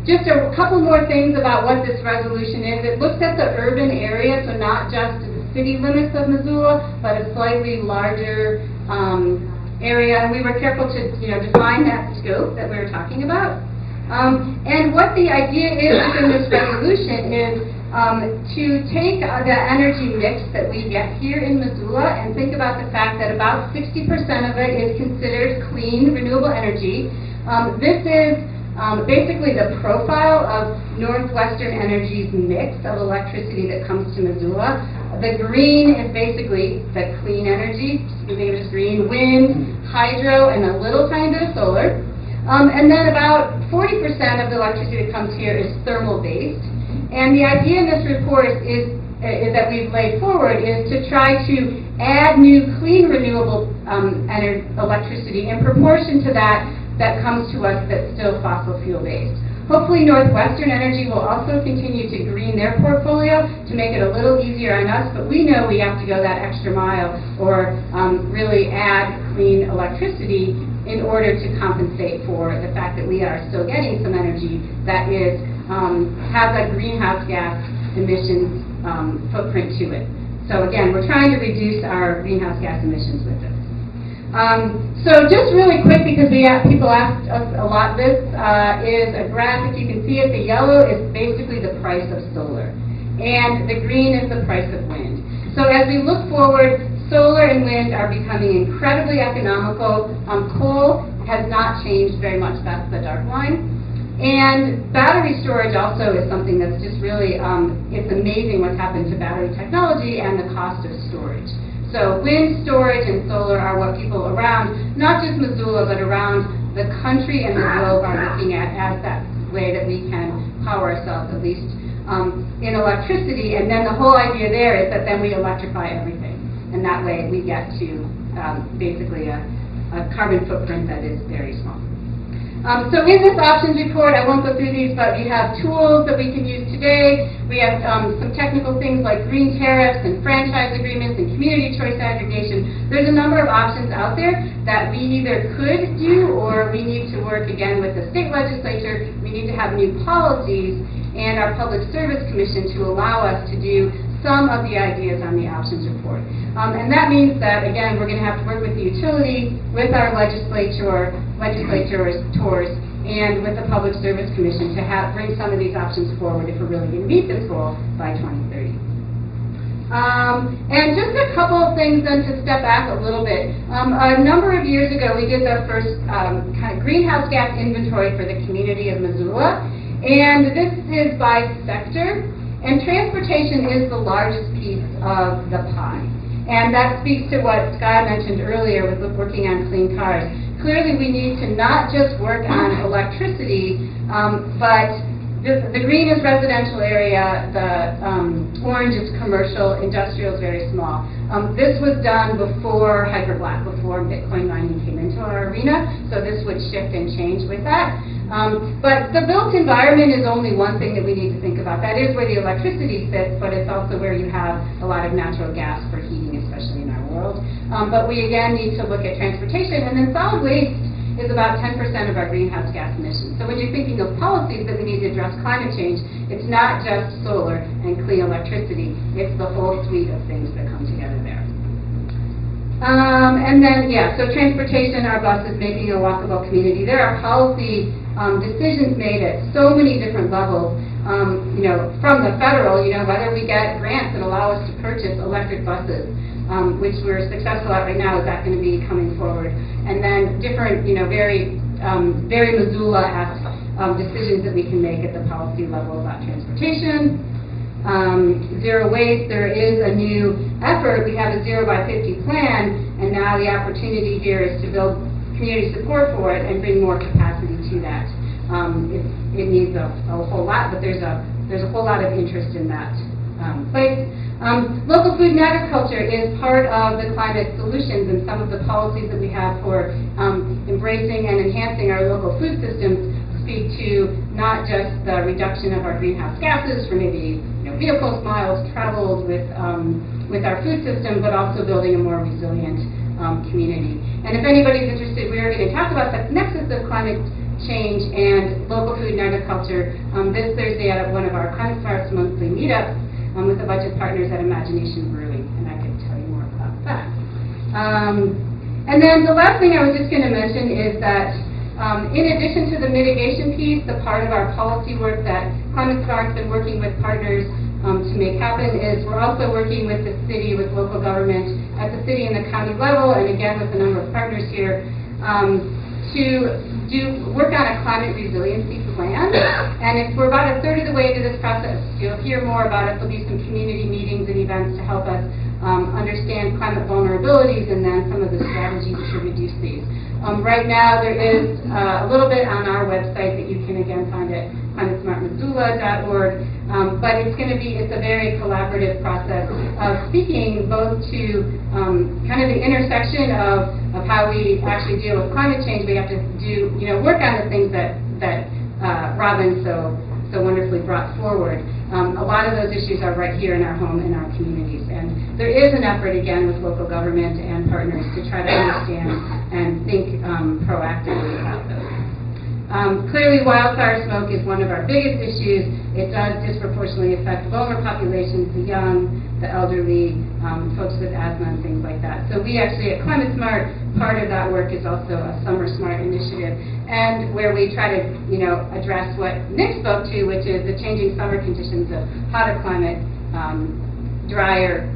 Just a couple more things about what this resolution is. It looks at the urban area, so not just the city limits of Missoula, but a slightly larger area. And we were careful to define that scope that we were talking about. And what the idea is within this resolution is to take the energy mix that we get here in Missoula and think about the fact that about 60% of it is considered clean, renewable energy. This is basically the profile of Northwestern Energy's mix of electricity that comes to Missoula. The green is basically the clean energy, you think of it as green, wind, hydro, and a little tiny bit of solar. And then about 40% of the electricity that comes here is thermal-based. And the idea in this report is that we've laid forward is to try to add new clean renewable electricity in proportion to that comes to us that's still fossil fuel based. Hopefully Northwestern Energy will also continue to green their portfolio to make it a little easier on us, but we know we have to go that extra mile or really add clean electricity in order to compensate for the fact that we are still getting some energy that is has a greenhouse gas emissions footprint to it. So again, we're trying to reduce our greenhouse gas emissions with this. So just really quick, because people asked us a lot, this is a graph. If you can see it, the yellow is basically the price of solar, and the green is the price of wind. So as we look forward, solar and wind are becoming incredibly economical. Coal has not changed very much. That's the dark line. And battery storage also is something that's just really, it's amazing what's happened to battery technology and the cost of storage. So wind storage and solar are what people around, not just Missoula, but around the country and the globe are looking at as that way that we can power ourselves, at least in electricity. And then the whole idea there is that then we electrify everything. And that way we get to basically a carbon footprint that is very small. So in this options report, I won't go through these, but we have tools that we can use today. We have some technical things like green tariffs and franchise agreements and community choice aggregation. There's a number of options out there that we either could do or we need to work again with the state legislature. We need to have new policies and our Public Service Commission to allow us to do some of the ideas on the options report. And that means that, again, we're going to have to work with the utility, with our legislators, and with the Public Service Commission to bring some of these options forward if we're really going to meet this goal by 2030. And just a couple of things then to step back a little bit. A number of years ago, we did the first kind of greenhouse gas inventory for the community of Missoula. And this is by sector. And transportation is the largest piece of the pie. And that speaks to what Skye mentioned earlier with working on clean cars. Clearly, we need to not just work on electricity, but the green is residential area, the orange is commercial, industrial is very small. This was done before hyperblack, before Bitcoin mining came into our arena, so this would shift and change with that. But the built environment is only one thing that we need to think about. That is where the electricity sits, but it's also where you have a lot of natural gas for heating, especially in our world. But we again need to look at transportation, and then solid waste is about 10% of our greenhouse gas emissions. So when you're thinking of policies that we need to address climate change, it's not just solar and clean electricity, it's the whole suite of things that come together there. And then, so transportation, our bus is making a walkable community. There are policy decisions made at so many different levels, from the federal, whether we get grants that allow us to purchase electric buses, which we're successful at right now. Is that going to be coming forward? And then different, very Missoula-esque decisions that we can make at the policy level about transportation. Zero waste, there is a new effort. We have a 0 by 50 plan, and now the opportunity here is to build community support for it and bring more capacity to that. It needs a whole lot, but there's a whole lot of interest in that place. Local food and agriculture is part of the climate solutions, and some of the policies that we have for embracing and enhancing our local food systems speak to not just the reduction of our greenhouse gases for maybe vehicle miles traveled with our food system, but also building a more resilient community. And if anybody's interested, we are going to talk about the nexus of climate change and local food and agriculture this Thursday at one of our Climate Smarts monthly meetups with a bunch of partners at Imagination Brewing, and I can tell you more about that. And then the last thing I was just going to mention is that in addition to the mitigation piece, the part of our policy work that Climate Smart's been working with partners to make happen is we're also working with the city, with local government at the city and the county level, and again with a number of partners here, to work on a climate resiliency plan. And if we're about a third of the way into this process, you'll hear more about it. There'll be some community meetings and events to help us understand climate vulnerabilities and then some of the strategies to reduce emergencies. Right now, there is a little bit on our website that you can again find at climatesmartmissoula.org, but it's a very collaborative process of speaking both to kind of the intersection of how we actually deal with climate change. We have to work on the things that Robin so wonderfully brought forward. A lot of those issues are right here in our home, in our communities. And there is an effort, again, with local government and partners to try to understand and think proactively about those. Clearly, wildfire smoke is one of our biggest issues. It does disproportionately affect vulnerable populations, the young, the elderly, folks with asthma and things like that. So we actually, at Climate Smart, part of that work is also a Summer Smart initiative, and where we try to, address what Nick spoke to, which is the changing summer conditions of hotter climate, drier,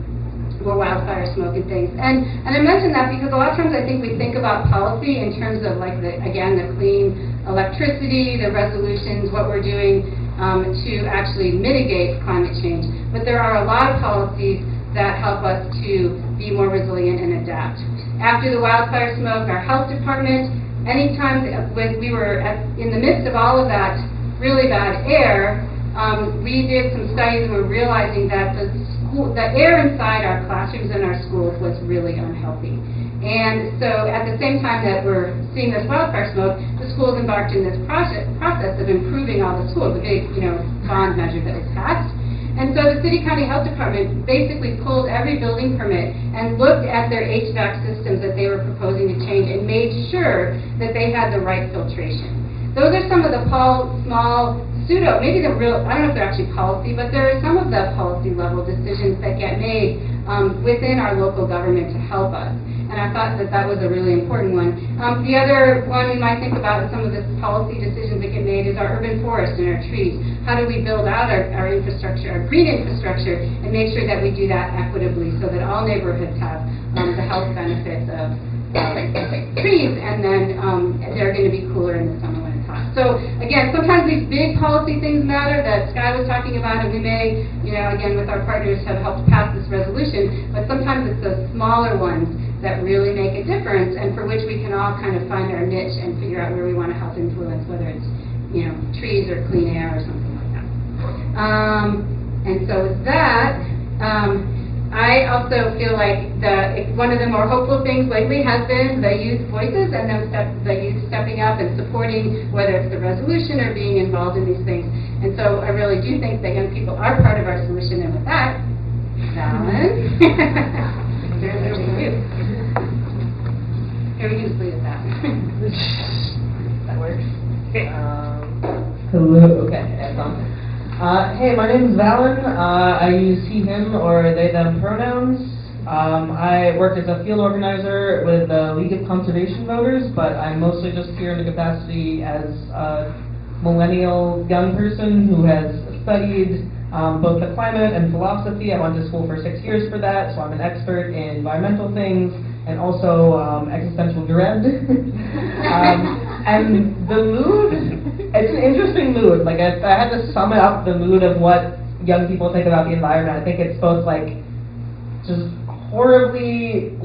more wildfire smoke and things. And I mention that because a lot of times I think we think about policy in terms of the clean electricity, the resolutions, what we're doing to actually mitigate climate change. But there are a lot of policies that help us to be more resilient and adapt. After the wildfire smoke, our health department, anytime we were in the midst of all of that really bad air, we did some studies and we're realizing that the air inside our classrooms and our schools was really unhealthy. And so at the same time that we're seeing this wildfire smoke, the schools embarked in this process of improving all the schools, a big bond measure that was passed. And so the City County Health Department basically pulled every building permit and looked at their HVAC systems that they were proposing to change and made sure that they had the right filtration. Those are some of the small maybe the real, I don't know if they're actually policy, but there are some of the policy level decisions that get made within our local government to help us. And I thought that was a really important one. The other one we might think about in some of the policy decisions that get made is our urban forest and our trees. How do we build out our infrastructure, our green infrastructure, and make sure that we do that equitably so that all neighborhoods have the health benefits of trees, and then they're going to be cooler in the summer when it's hot. So again, sometimes these big policy things matter that Skye was talking about, and we may, again with our partners have helped pass this resolution, but sometimes it's those smaller ones that really make a difference and for which we can all kind of find our niche and figure out where we want to help influence, whether it's, trees or clean air or something like that. And so with that, I also feel like one of the more hopeful things lately has been the youth voices and the youth stepping up and supporting, whether it's the resolution or being involved in these things. And so I really do think that young people are part of our solution. And with that, Valen, turn it over to you. Here, we can just leave it at that. That works. Hello. Okay, excellent. Hey, my name is Valen. I use he, him, or they, them pronouns. I work as a field organizer with the League of Conservation Voters, but I'm mostly just here in the capacity as a millennial young person who has studied both the climate and philosophy. I went to school for 6 years for that, so I'm an expert in environmental things and also existential dread. And the mood, it's an interesting mood. Like, if I had to sum it up, the mood of what young people think about the environment, I think it's both, just horribly,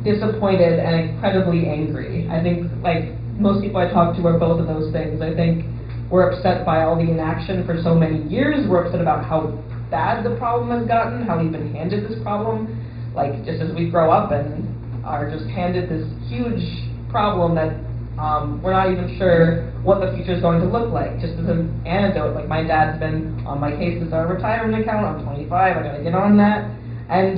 disappointed and incredibly angry. I think, most people I talk to are both of those things. I think we're upset by all the inaction for so many years. We're upset about how bad the problem has gotten, how we've been handed this problem. Just as we grow up and are just handed this huge problem that we're not even sure what the future is going to look like. Just as an anecdote, my dad's been on my case as a retirement account. I'm 25, I gotta get on that. And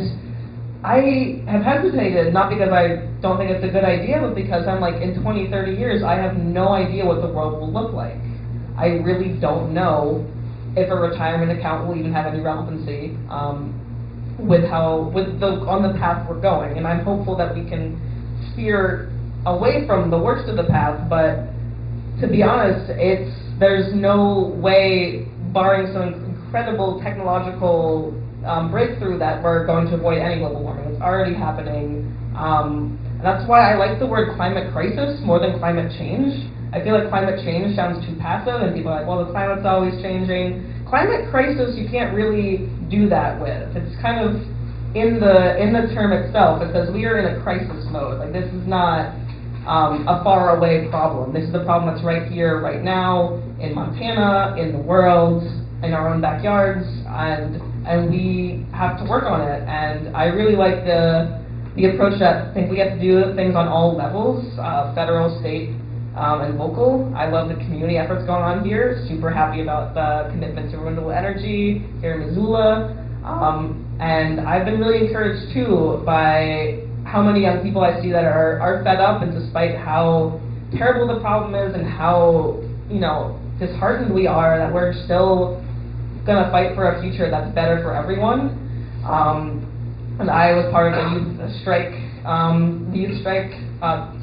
I have hesitated, not because I don't think it's a good idea, but because I'm in 20, 30 years, I have no idea what the world will look like. I really don't know if a retirement account will even have any relevancy on the path we're going. And I'm hopeful that we can steer away from the worst of the path, but to be honest, there's no way, barring some incredible technological breakthrough, that we're going to avoid any global warming. It's already happening. And that's why I like the word climate crisis more than climate change. I feel like climate change sounds too passive, and people are like, well, the climate's always changing. Climate crisis, you can't really do that with. It's kind of in the term itself, it says we are in a crisis mode. Like, this is not a far away problem. This is a problem that's right here, right now, in Montana, in the world, in our own backyards, and we have to work on it. And I really like the approach that I think we have to do things on all levels, federal, state, and local. I love the community efforts going on here. Super happy about the commitment to renewable energy here in Missoula. And I've been really encouraged too by how many young people I see that are fed up, and despite how terrible the problem is and how, disheartened we are, that we're still gonna fight for a future that's better for everyone. And I was part of the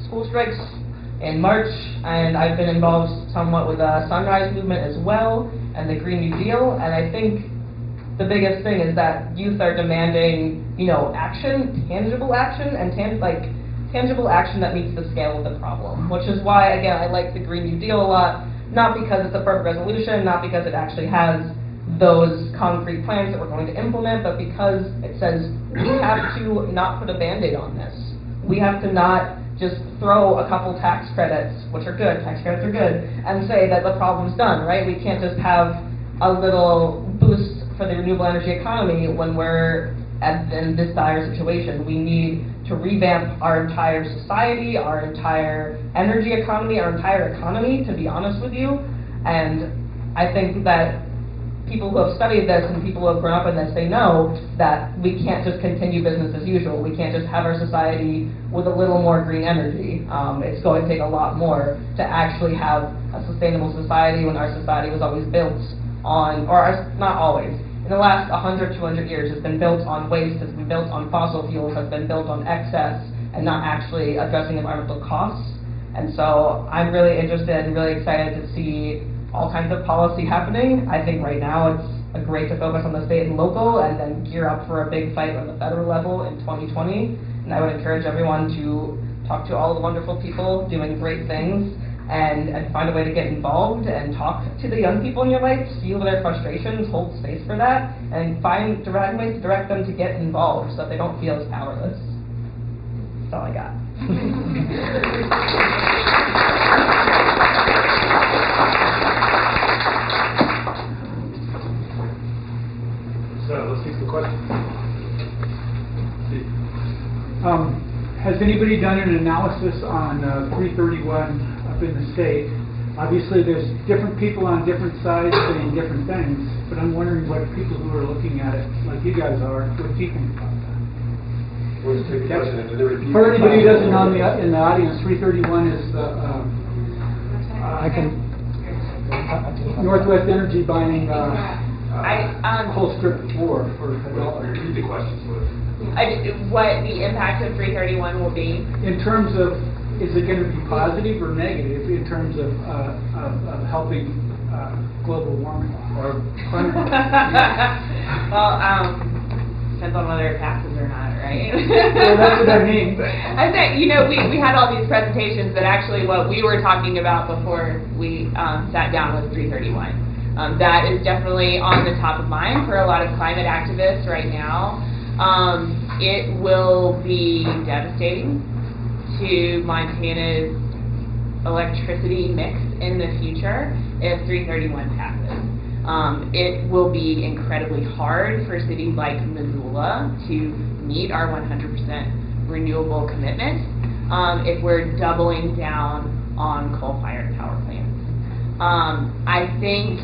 school strikes in March, and I've been involved somewhat with the Sunrise Movement as well, and the Green New Deal, and I think the biggest thing is that youth are demanding, action, tangible action, and tangible action that meets the scale of the problem, which is why, again, I like the Green New Deal a lot, not because it's a perfect resolution, not because it actually has those concrete plans that we're going to implement, but because it says we have to not put a Band-Aid on this. We have to not just throw a couple tax credits, which are good, tax credits are good, and say that the problem's done, right? We can't just have a little boost for the renewable energy economy when we're in this dire situation. We need to revamp our entire society, our entire energy economy, our entire economy, to be honest with you. And I think that people who have studied this and people who have grown up in this, they know that we can't just continue business as usual. We can't just have our society with a little more green energy. It's going to take a lot more to actually have a sustainable society when our society was always built on, not always, in the last 100, 200 years, has been built on waste, has been built on fossil fuels, has been built on excess, and not actually addressing environmental costs. And so I'm really interested and really excited to see all kinds of policy happening. I think right now it's great to focus on the state and local, and then gear up for a big fight on the federal level in 2020. And I would encourage everyone to talk to all the wonderful people doing great things, and find a way to get involved and talk to the young people in your life, feel their frustrations, hold space for that, and find ways to direct them to get involved so that they don't feel as powerless. That's all I got. So let's take the question. Has anybody done an analysis on 331 up in the state? Obviously, there's different people on different sides saying different things, but I'm wondering what people who are looking at it, like you guys are, what do you think about that? We'll just take the question and then repeat. For anybody who doesn't know in the audience, 331 is the Northwest Energy buying whole strip of war for $1. Repeat the question, please. What the impact of 331 will be? In terms of, is it going to be positive or negative in terms of helping global warming or climate change? Well, depends on whether it passes or not, right? Well, that's what I mean. I think, we had all these presentations, but actually what we were talking about before we sat down was 331. That is definitely on the top of mind for a lot of climate activists right now. It will be devastating to Montana's electricity mix in the future if 331 passes. It will be incredibly hard for cities like Missoula to meet our 100% renewable commitment if we're doubling down on coal-fired power plants. I think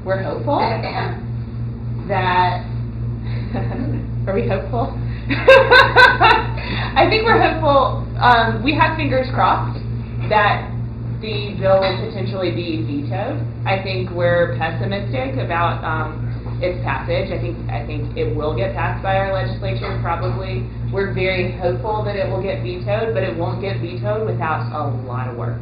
we're hopeful that are we hopeful? I think we're hopeful. We have fingers crossed that the bill will potentially be vetoed. I think we're pessimistic about its passage. I think it will get passed by our legislature, probably. We're very hopeful that it will get vetoed, but it won't get vetoed without a lot of work.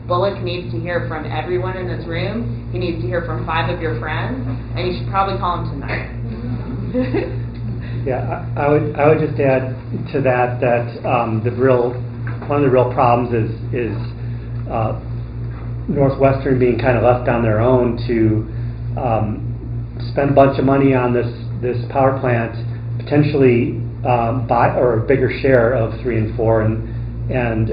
Bullock needs to hear from everyone in this room. He needs to hear from 5 of your friends, and you should probably call him tonight. Yeah, I would just add to that one of the real problems is Northwestern being kind of left on their own to spend a bunch of money on this power plant potentially buy or a bigger share of 3 and 4, and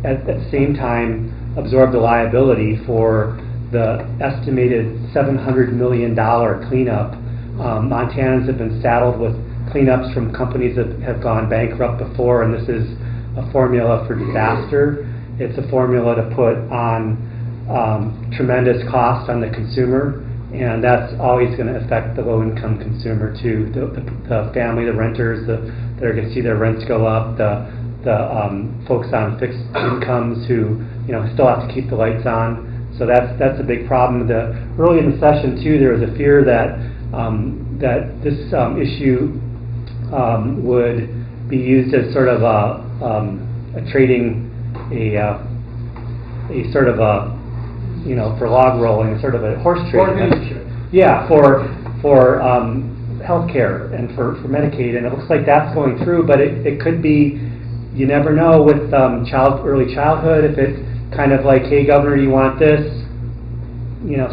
at the same time absorb the liability for the estimated $700 million cleanup. Montanans have been saddled with cleanups from companies that have gone bankrupt before, and this is a formula for disaster. It's a formula to put on tremendous cost on the consumer, and that's always going to affect the low-income consumer too. The family, the renters, that are going to see their rents go up, the folks on fixed incomes who still have to keep the lights on. So that's a big problem. Early in the session too, there was a fear that that this issue would be used as sort of a trading a sort of a for log rolling, sort of a horse trading. Yeah, for healthcare and for Medicaid, and it looks like that's going through, but it could be. You never know with early childhood if it's kind of like, hey, Governor, you want this?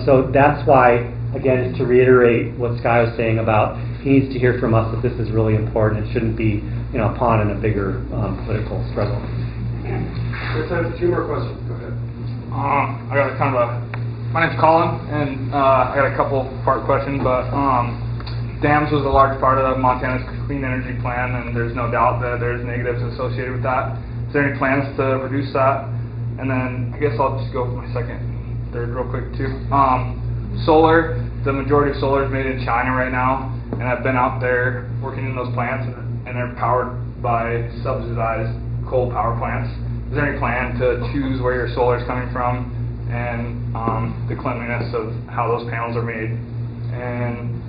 So that's why, again, is to reiterate what Skye was saying about he needs to hear from us that this is really important. It shouldn't be, a pawn in a bigger political struggle. There's time for 2 more questions. Go ahead. I got my name's Colin, and I got a couple-part question, but dams was a large part of Montana's clean energy plan, and there's no doubt that there's negatives associated with that. Is there any plans to reduce that? And then I guess I'll just go for my third real quick too. Solar, the majority of solar is made in China right now, and I've been out there working in those plants, and they're powered by subsidized coal power plants. Is there any plan to choose where your solar is coming from and the cleanliness of how those panels are made? And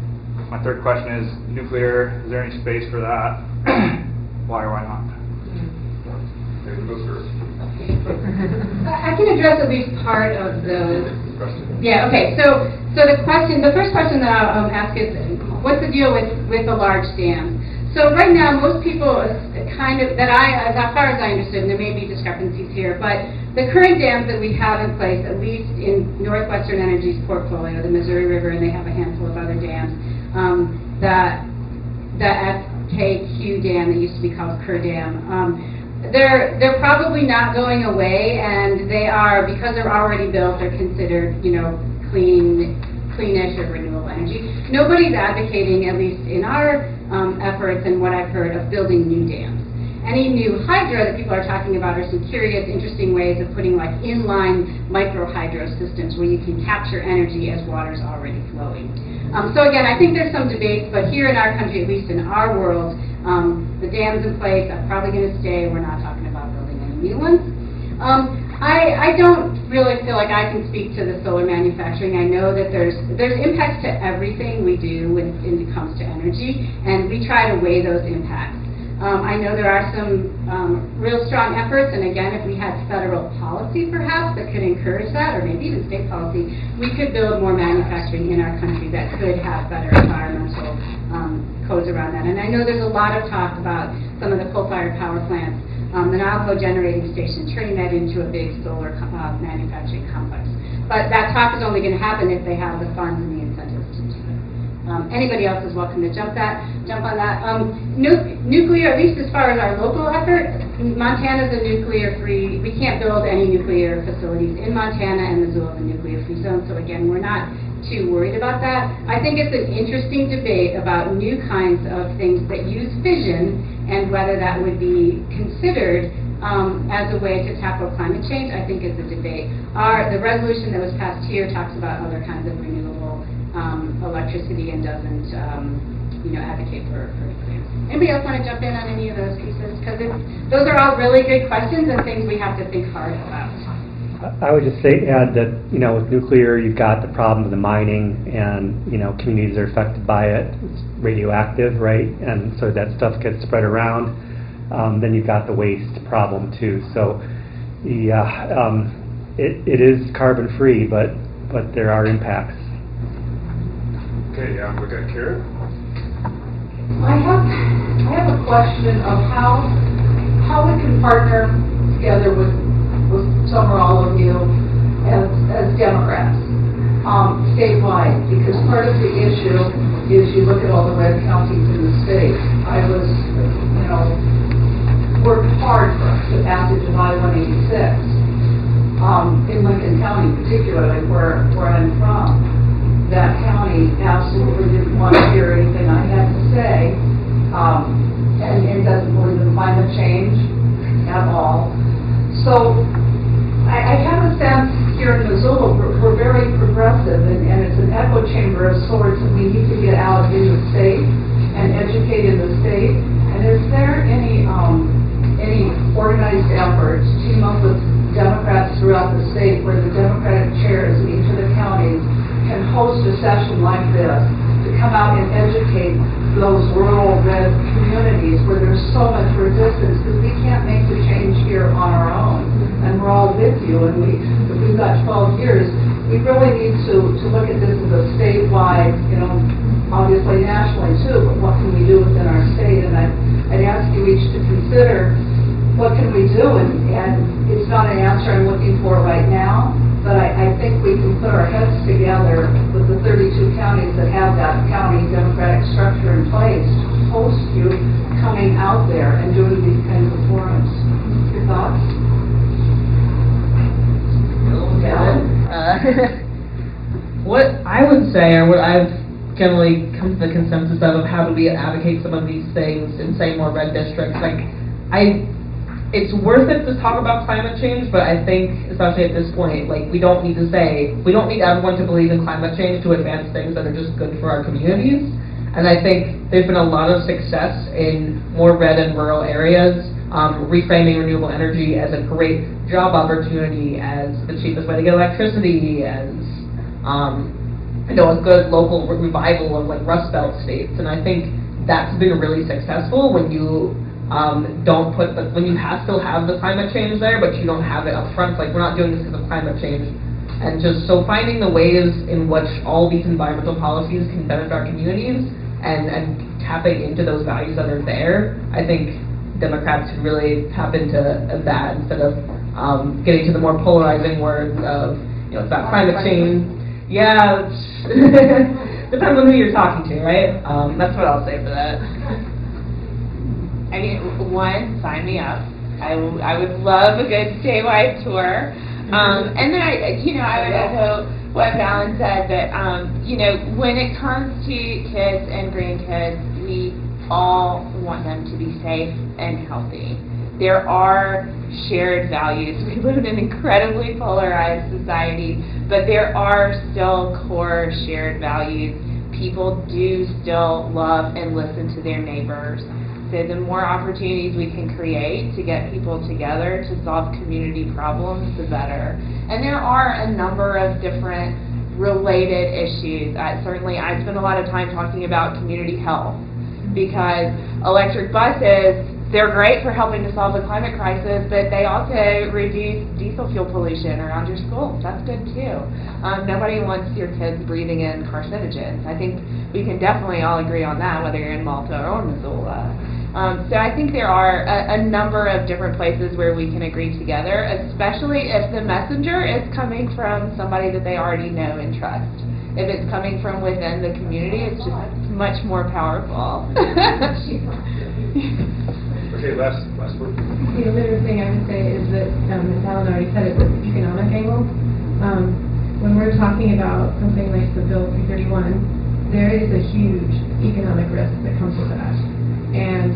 my third question is nuclear. Is there any space for that? Why or why not? I can address at least part of those. Yeah. Okay. So the first question that I'll ask is, what's the deal with the large dams? So right now, most people as far as I understood, and there may be discrepancies here, but the current dams that we have in place, at least in Northwestern Energy's portfolio, the Missouri River, and they have a handful of other dams, the SKQ dam that used to be called Kerr Dam, they're probably not going away, and they are, because they're already built, they're considered, cleanish or renewable energy. Nobody's advocating, at least in our efforts and what I've heard, of building new dams. Any new hydro that people are talking about are some curious, interesting ways of putting like inline micro hydro systems where you can capture energy as water's already flowing. So again, I think there's some debates, but here in our country, at least in our world, the dams in place are probably going to stay. We're not talking about building any new ones. I don't really feel like I can speak to the solar manufacturing. I know that there's impacts to everything we do when it comes to energy, and we try to weigh those impacts. I know there are some real strong efforts, and again, if we had federal policy perhaps that could encourage that, or maybe even state policy, we could build more manufacturing in our country that could have better environmental codes around that. And I know there's a lot of talk about some of the coal-fired power plants, the Navajo generating station, turning that into a big solar manufacturing complex. But that talk is only going to happen if they have the funds and the incentives to do it. Anybody else is welcome to jump on that. Nuclear, at least as far as our local effort, Montana's a nuclear-free. We can't build any nuclear facilities in Montana, and Missoula is a nuclear-free zone. So again, we're not too worried about that. I think it's an interesting debate about new kinds of things that use fission and whether that would be considered as a way to tackle climate change. I think is a debate. The resolution that was passed here talks about other kinds of renewable electricity and doesn't, advocate for nuclear. Anybody else want to jump in on any of those pieces? Because those are all really good questions and things we have to think hard about. I would just add that, with nuclear, you've got the problem of the mining, and, communities are affected by it. It's radioactive, right? And so that stuff gets spread around. Then you've got the waste problem, too. So it is carbon-free, but there are impacts. Okay, we got Karen. I have a question of how we can partner together with some or all of you as Democrats statewide, because part of the issue is you look at all the red counties in the state. I was, worked hard for the passage of I-186. In Lincoln County particularly, where I'm from, that county absolutely didn't want to hear anything I had to say, and doesn't believe in climate change at all. So I have a sense here in Missoula, we're very progressive, and it's an echo chamber of sorts, and we need to get out in the state and educate in the state. And is there any organized effort to team up with Democrats throughout the state where the Democratic chairs in each of the counties can host a session like this to come out and educate those rural red communities where there's so much resistance because we can't make the change here on our own, and we're all with you, and if we've got 12 years, we really need to look at this as a statewide, obviously nationally too, but what can we do within our state? And I'd ask you each to consider what can we do, and it's not an answer I'm looking for right now, but I think we can put our heads together with the 32 counties that have that county democratic structure in place to host you coming out there and doing these kinds of forums. Your thoughts? What I would say, or what I've generally come to the consensus of how do we advocate some of these things in, say, more red districts, it's worth it to talk about climate change, but I think, especially at this point, we don't need everyone to believe in climate change to advance things that are just good for our communities. And I think there's been a lot of success in more red and rural areas, reframing renewable energy as a great job opportunity, as the cheapest way to get electricity, as a good local revival of Rust Belt states. And I think that's been really successful when you when you still have the climate change there, but you don't have it up front. We're not doing this because of climate change. And so finding the ways in which all these environmental policies can benefit our communities and tapping into those values that are there, I think Democrats should really tap into that instead of getting to the more polarizing words of, it's about climate change. Yeah, depends on who you're talking to, right? That's what I'll say for that. I mean, one, sign me up. I would love a good statewide tour. And then I would echo what Valen said, that, when it comes to kids and grandkids, we all want them to be safe and healthy. There are shared values. We live in an incredibly polarized society, but there are still core shared values. People do still love and listen to their neighbors. So the more opportunities we can create to get people together to solve community problems, the better. And there are a number of different related issues. Certainly, I spend a lot of time talking about community health, because electric buses, they're great for helping to solve the climate crisis, but they also reduce diesel fuel pollution around your school. That's good too. Nobody wants your kids breathing in carcinogens. I think we can definitely all agree on that, whether you're in Malta or Missoula. So I think there are a number of different places where we can agree together, especially if the messenger is coming from somebody that they already know and trust. If it's coming from within the community, it's just much more powerful. Okay, last word. The other thing I would say is that, as Valen already said, it's the economic angle. When we're talking about something like the Bill 331, there is a huge economic risk that comes with that. And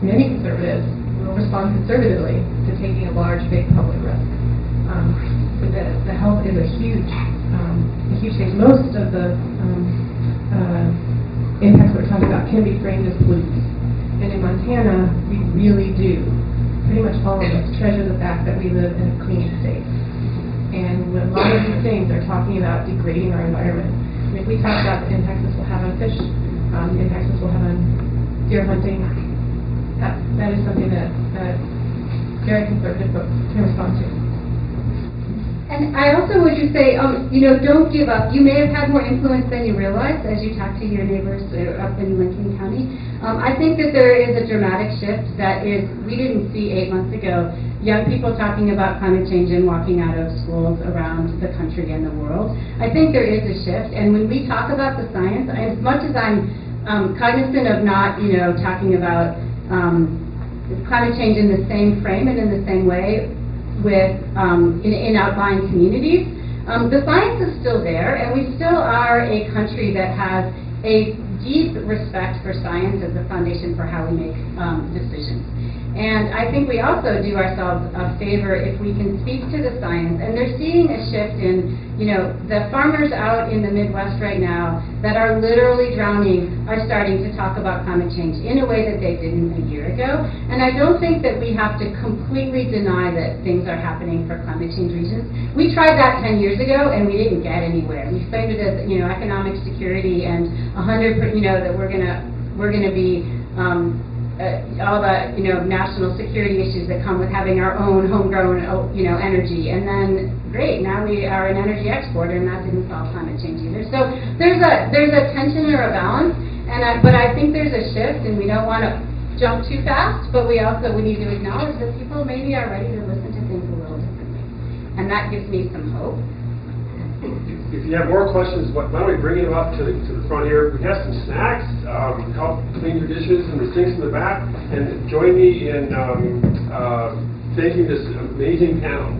many conservatives will respond conservatively to taking a large, big public risk. The health is a huge thing. Most of the impacts we're talking about can be framed as pollutants. And in Montana, we really do, pretty much all of us, treasure the fact that we live in a clean state. And when a lot of these things are talking about degrading our environment, if we talk about the impacts this will have on fish, the impacts this will have on deer hunting, that is something that very conservative folks can respond to. And I also would just say, don't give up. You may have had more influence than you realized as you talk to your neighbors up in Lincoln County. I think that there is a dramatic shift that we didn't see 8 months ago. young people talking about climate change and walking out of schools around the country and the world. I think there is a shift, and when we talk about the science, as much as I'm cognizant of not, talking about climate change in the same frame and in the same way with in outlying communities, the science is still there, and we still are a country that has a deep respect for science as the foundation for how we make decisions. And I think we also do ourselves a favor if we can speak to the science. And they're seeing a shift in, the farmers out in the Midwest right now that are literally drowning are starting to talk about climate change in a way that they didn't a year ago. And I don't think that we have to completely deny that things are happening for climate change reasons. We tried that 10 years ago and we didn't get anywhere. We framed it as, economic security and 100%, that we're gonna be all the national security issues that come with having our own homegrown energy, and then great, now we are an energy exporter, and that didn't solve climate change either. So there's a tension or a balance, but I think there's a shift, and we don't want to jump too fast, but we need to acknowledge that people maybe are ready to listen to things a little differently, and that gives me some hope. If you have more questions, why don't we bring them up to the front here? We have some snacks. Help clean your dishes and the sinks in the back. And join me in thanking this amazing panel.